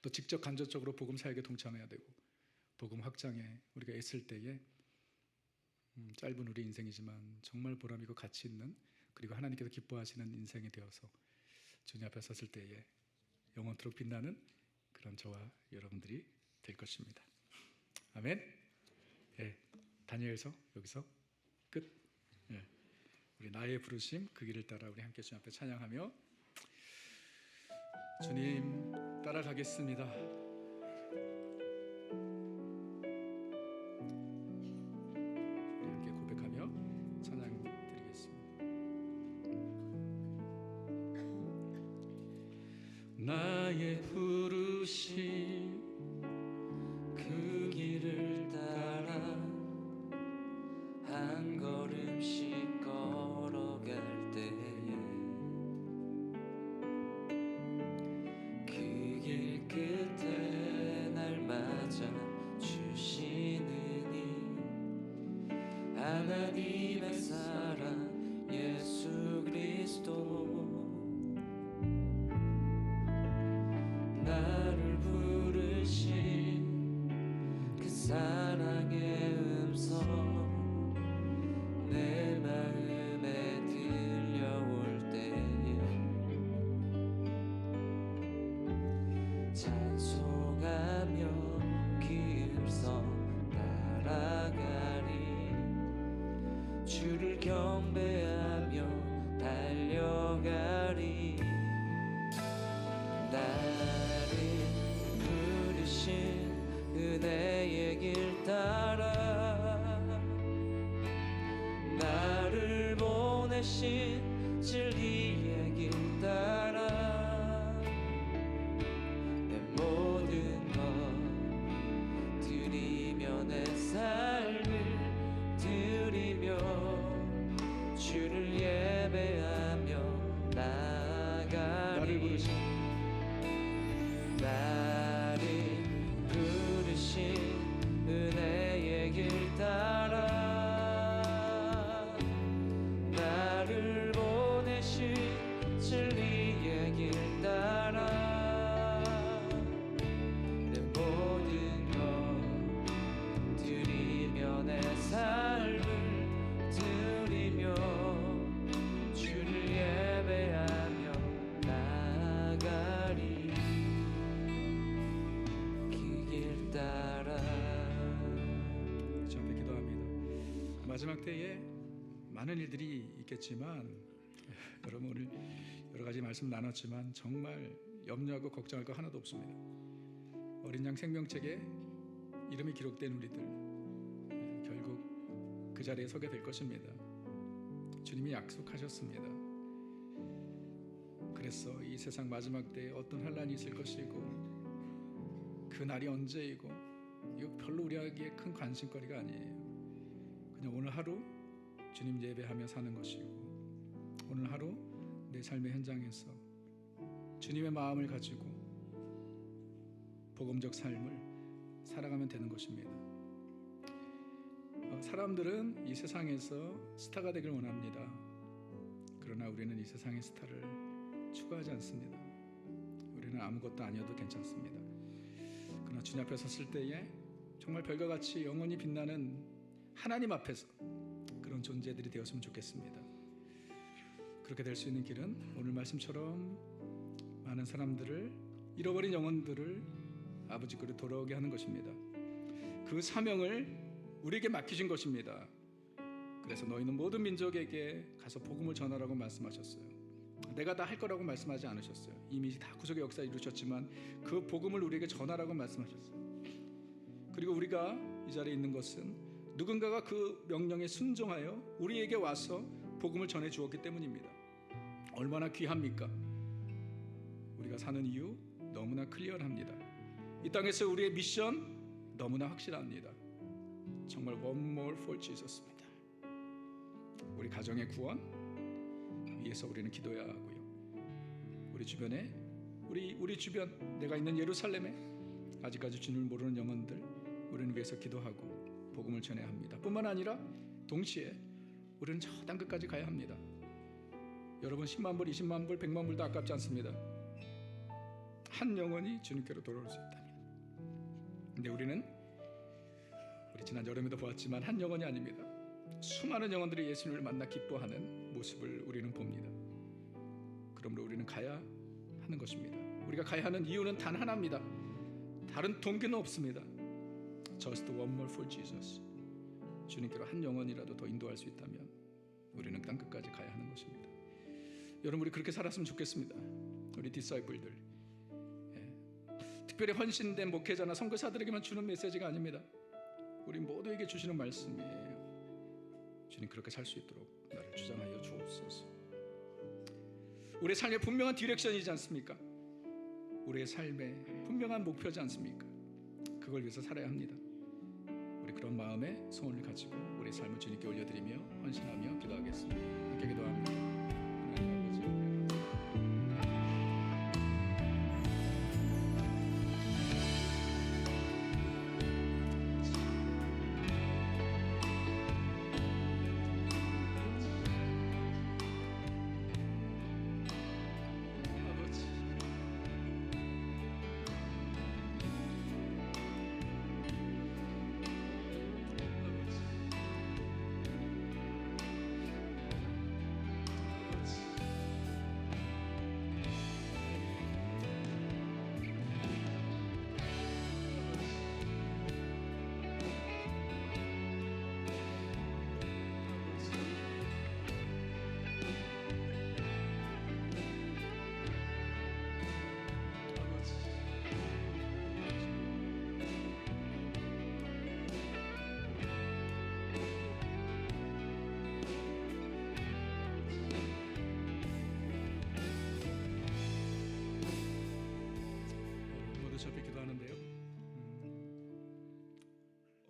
또 직접 간접적으로 복음 사역에 동참해야 되고 복음 확장에 우리가 애쓸 때에 짧은 우리 인생이지만 정말 보람있고 가치 있는, 그리고 하나님께서 기뻐하시는 인생이 되어서 주님 앞에 섰을 때에 영원토록 빛나는 그런 저와 여러분들이 될 것입니다. 아멘. 다니엘서 여기서 끝. 우리 나의 부르심 그 길을 따라 우리 함께 주님 앞에 찬양하며 주님 따라가겠습니다. 우리 함께 고백하며 찬양 드리겠습니다. 나의 부르심 그 길을 따라 한 걸음씩 걸어갈 때에 그 길 끝에 날 맞아 주시는 이 하나님의 사랑 예수 그리스도 나를 부르신 그 사랑의 음성 내 마음에 들려올 때에 찬송하며 그 음성 따라가리 주를 경배하며 달려가리 나를 부르신 은혜의 길 따라 나를 보내신 진리의 길 따라 내 모든 것 드리며 내 삶을 드리며 주를 예배하며 나가리 나를 부르신 은혜의 길 따라 마지막 때에 많은 일들이 있겠지만 여러분 오늘 여러 가지 말씀 나눴지만 정말 염려하고 걱정할 거 하나도 없습니다. 어린 양 생명책에 이름이 기록된 우리들 결국 그 자리에 서게 될 것입니다. 주님이 약속하셨습니다. 그래서 이 세상 마지막 때에 어떤 환란이 있을 것이고 그 날이 언제이고 이거 별로 우리에게 큰 관심거리가 아니에요. 그냥 오늘 하루 주님 예배하며 사는 것이고 오늘 하루 내 삶의 현장에서 주님의 마음을 가지고 복음적 삶을 살아가면 되는 것입니다. 사람들은 이 세상에서 스타가 되길 원합니다. 그러나 우리는 이 세상의 스타를 추구하지 않습니다. 우리는 아무것도 아니어도 괜찮습니다. 그러나 주님 앞에 섰을 때에 정말 별과 같이 영원히 빛나는 하나님 앞에서 그런 존재들이 되었으면 좋겠습니다. 그렇게 될 수 있는 길은 오늘 말씀처럼 많은 사람들을 잃어버린 영혼들을 아버지께로 돌아오게 하는 것입니다. 그 사명을 우리에게 맡기신 것입니다. 그래서 너희는 모든 민족에게 가서 복음을 전하라고 말씀하셨어요. 내가 다 할 거라고 말씀하지 않으셨어요. 이미 다 구속의 역사 이루셨지만 그 복음을 우리에게 전하라고 말씀하셨어요. 그리고 우리가 이 자리에 있는 것은 누군가가 그 명령에 순종하여 우리에게 와서 복음을 전해 주었기 때문입니다. 얼마나 귀합니까? 우리가 사는 이유 너무나 클리어합니다. 이 땅에서 우리의 미션 너무나 확실합니다. 정말 one more for Jesus입니다. 우리 가정의 구원 위해서 우리는 기도해야 하고요. 우리 주변에 우리 주변 내가 있는 예루살렘에 아직까지 주님을 모르는 영혼들 우리는 위해서 기도하고 복음을 전해야 합니다. 뿐만 아니라 동시에 우리는 저 땅 끝까지 가야 합니다. 여러분 10만 불, 20만 불, 100만 불도 아깝지 않습니다. 한 영혼이 주님께로 돌아올 수 있다면. 근데 우리 지난 여름에도 보았지만 한 영혼이 아닙니다. 수많은 영혼들이 예수님을 만나 기뻐하는 모습을 우리는 봅니다. 그러므로 우리는 가야 하는 것입니다. 우리가 가야 하는 이유는 단 하나입니다. 다른 동기는 없습니다. Just one more for Jesus. 주님께로 한 영혼이라도 더 인도할 수 있다면 우리는 땅 끝까지 가야 하는 것입니다. 여러분 우리 그렇게 살았으면 좋겠습니다. 우리 디사이플들 특별히 헌신된 목회자나 선교사들에게만 주는 메시지가 아닙니다. 우리 모두에게 주시는 말씀이에요. 주님 그렇게 살 수 있도록 나를 주장하여 주옵소서. 우리의 삶의 분명한 디렉션이지 않습니까? 우리의 삶의 분명한 목표지 않습니까? 그걸 위해서 살아야 합니다. 우리 그런 마음의 소원을 가지고 우리의 삶을 주님께 올려드리며 헌신하며 기도하겠습니다. 함께 기도합니다.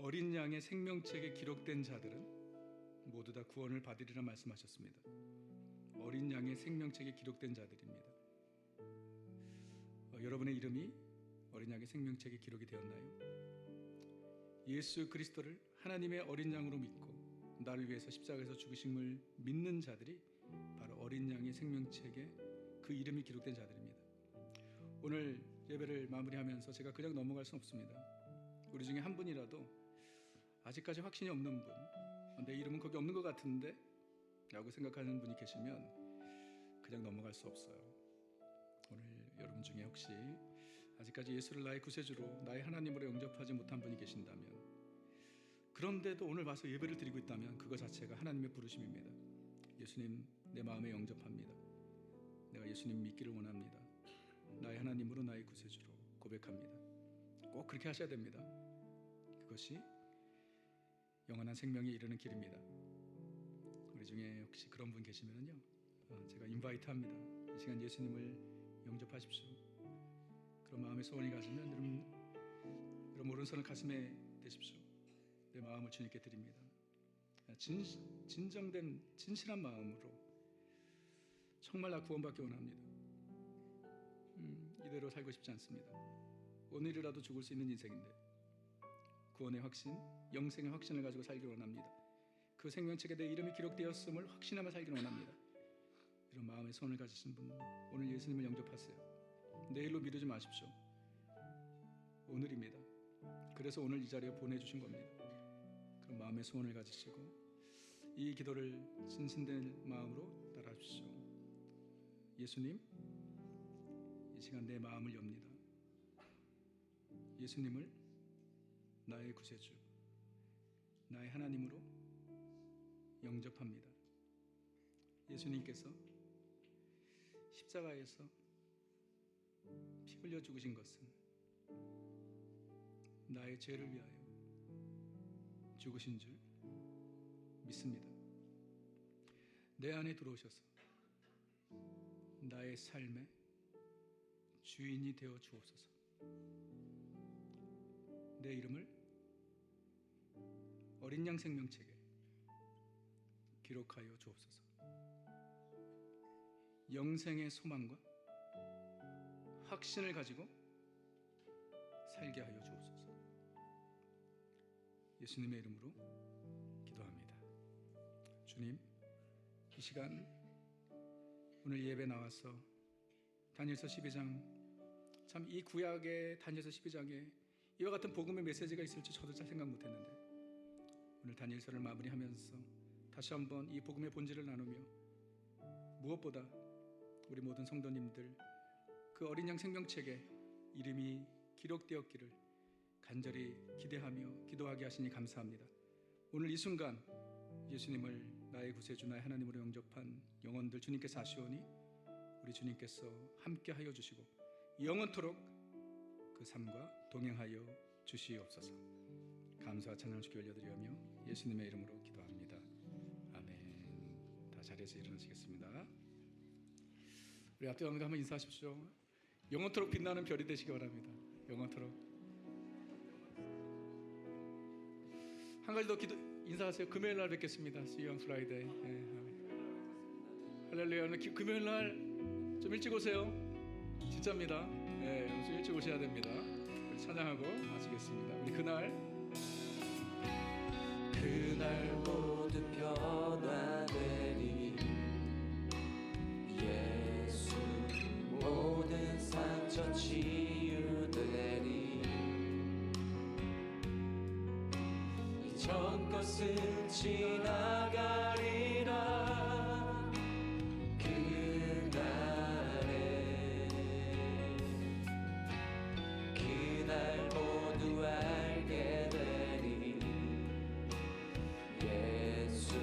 어린 양의 생명책에 기록된 자들은 모두 다 구원을 받으리라 말씀하셨습니다. 어린 양의 생명책에 기록된 자들입니다. 여러분의 이름이 어린 양의 생명책에 기록이 되었나요? 예수 그리스도를 하나님의 어린 양으로 믿고 나를 위해서 십자가에서 죽으심을 믿는 자들이 바로 어린 양의 생명책에 그 이름이 기록된 자들입니다. 오늘 예배를 마무리하면서 제가 그냥 넘어갈 수는 없습니다. 우리 중에 한 분이라도 아직까지 확신이 없는 분, 내 이름은 거기 없는 것 같은데 라고 생각하는 분이 계시면 그냥 넘어갈 수 없어요. 오늘 여러분 중에 혹시 아직까지 예수를 나의 구세주로 나의 하나님으로 영접하지 못한 분이 계신다면 그런데도 오늘 와서 예배를 드리고 있다면 그것 자체가 하나님의 부르심입니다. 예수님, 내 마음에 영접합니다. 내가 예수님 믿기를 원합니다. 나의 하나님으로, 나의 구세주로 고백합니다. 꼭 그렇게 하셔야 됩니다. 그것이 영원한 생명에 이르는 길입니다. 우리 중에 혹시 그런 분 계시면요, 제가 인바이트합니다. 이 시간 예수님을 영접하십시오. 그런 마음의 소원이 가지면 여러분 오른손을 가슴에 대십시오. 내 마음을 주님께 드립니다. 진정된 진실한 마음으로 정말 나 구원받기 원합니다. 이대로 살고 싶지 않습니다. 오늘이라도 죽을 수 있는 인생인데 구원의 확신, 영생의 확신을 가지고 살기 원합니다. 그 생명책에 내 이름이 기록되었음을 확신하며 살기 원합니다. 이런 마음의 소원을 가지신 분, 오늘 예수님을 영접하세요. 내일로 미루지 마십시오. 오늘입니다. 그래서 오늘 이 자리에 보내주신 겁니다. 그런 마음의 소원을 가지시고 이 기도를 진심된 마음으로 따라하십시오. 예수님, 이 시간 내 마음을 엽니다. 예수님을 나의 구세주, 나의 하나님으로 영접합니다. 예수님께서 십자가에서 피 흘려 죽으신 것은 나의 죄를 위하여 죽으신 줄 믿습니다. 내 안에 들어오셔서 나의 삶의 주인이 되어 주옵소서. 내 이름을 어린 양 생명책에 기록하여 주옵소서. 영생의 소망과 확신을 가지고 살게 하여 주옵소서. 예수님의 이름으로 기도합니다. 주님, 이 시간 오늘 예배 나와서 다니엘서 12장, 참 이 구약의 다니엘서 12장에 이와 같은 복음의 메시지가 있을 줄 저도 잘 생각 못했는데 오늘 다니엘서를 마무리하면서 다시 한번 이 복음의 본질을 나누며 무엇보다 우리 모든 성도님들 그 어린 양 생명책에 이름이 기록되었기를 간절히 기대하며 기도하게 하시니 감사합니다. 오늘 이 순간 예수님을 나의 구세주, 나의 하나님으로 영접한 영혼들 주님께서 아시오니 우리 주님께서 함께하여 주시고 영원토록 그 삶과 동행하여 주시옵소서. 감사와 찬양을 주께 올려드리며 예수님의 이름으로 기도합니다. 아멘. 다 자리에서 일어나시겠습니다. 우리 앞뒤 가운데 한번 인사하십시오. 영원토록 빛나는 별이 되시기 바랍니다. 영원토록. 한 가지 더 인사하세요. 금요일 날 뵙겠습니다. See you on Friday. 할렐루야. 금요일 날 좀 일찍 오세요. 진짜입니다. 좀 일찍 오셔야 됩니다. 우리 찬양하고 마치겠습니다. 우리 그날 모두 변화되리. 예수 모든 상처 치유되리. 이전 것은 지나가리라. 그날 모두 알게 되리. 예수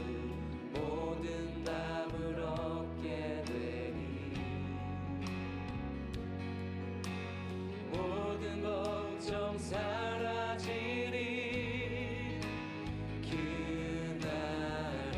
모든 답을 얻게 되리. 모든 걱정 사라지리. 그날에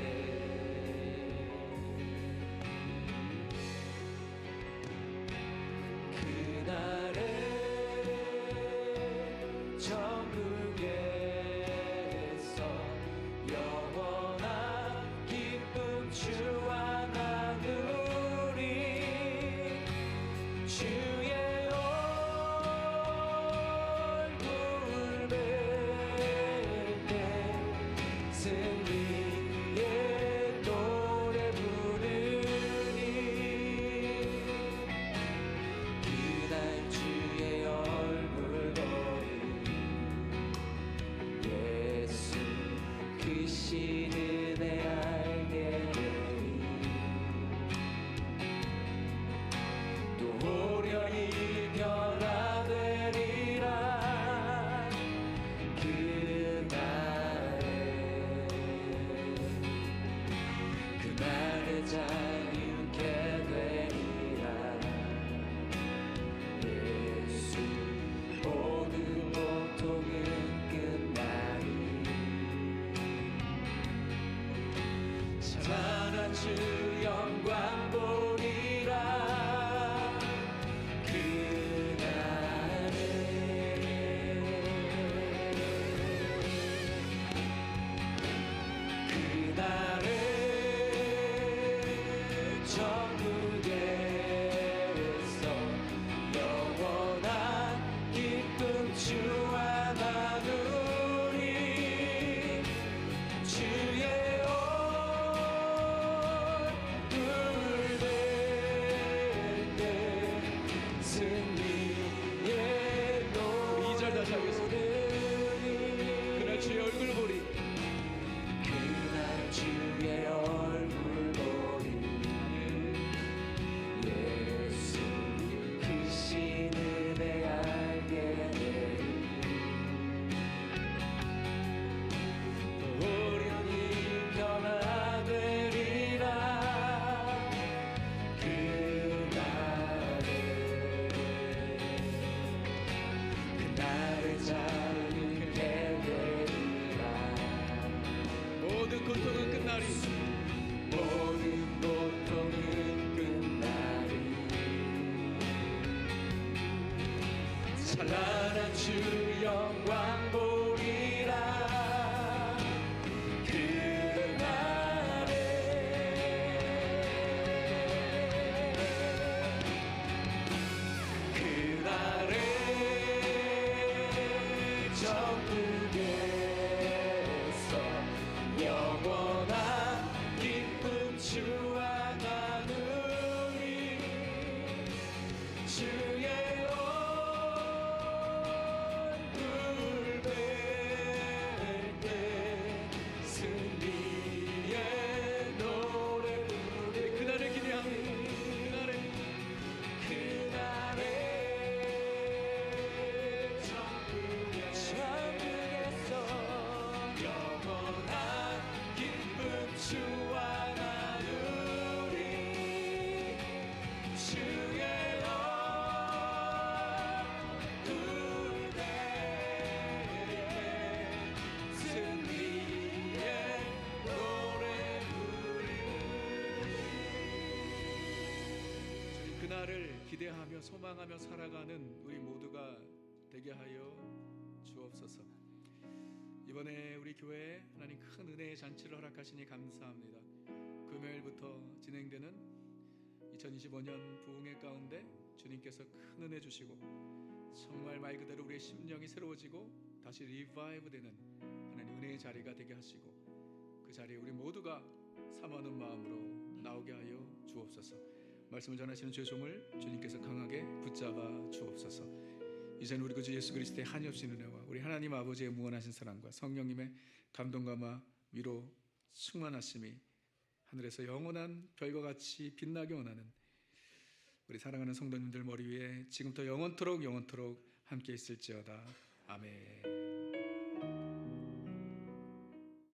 찬란한 주 영광 보리라. 그날에 천국에서 영원한 기쁨 주와 나누리. 주의 얼굴 뵐 때 승리의 노래 부르리. 그날을 기대하며 그날에 천국에서 영원한 기쁨 주와 나누리. 주의 얼굴 뵐 승리의 노래 부르리. 저희 그날을 기대하며 소망하며 살아가는 우리 모두가 되게 하여 주옵소서. 이번에 우리 교회에 하나님 큰 은혜의 잔치를 허락하시니 감사합니다. 금요일부터 진행되는 2025년 부흥회 가운데 주님께서 큰 은혜 주시고 정말 말 그대로 우리의 심령이 새로워지고 다시 리바이브 되는 하나님 은혜의 자리가 되게 하시고 그 자리에 우리 모두가 사모하는 마음으로 나오게 하여 주옵소서. 말씀을 전하시는 주의 종을 주님께서 강하게 붙잡아 주옵소서. 이제는 우리 구주 예수 그리스도의 한이없이 은혜와 우리 하나님 아버지의 무한하신 사랑과 성령님의 감동과 위로 충만하심이 하늘에서 영원한 별과 같이 빛나게 원하는 우리 사랑하는 성도님들 머리 위에 지금부터 영원토록 함께 있을지어다. 아멘.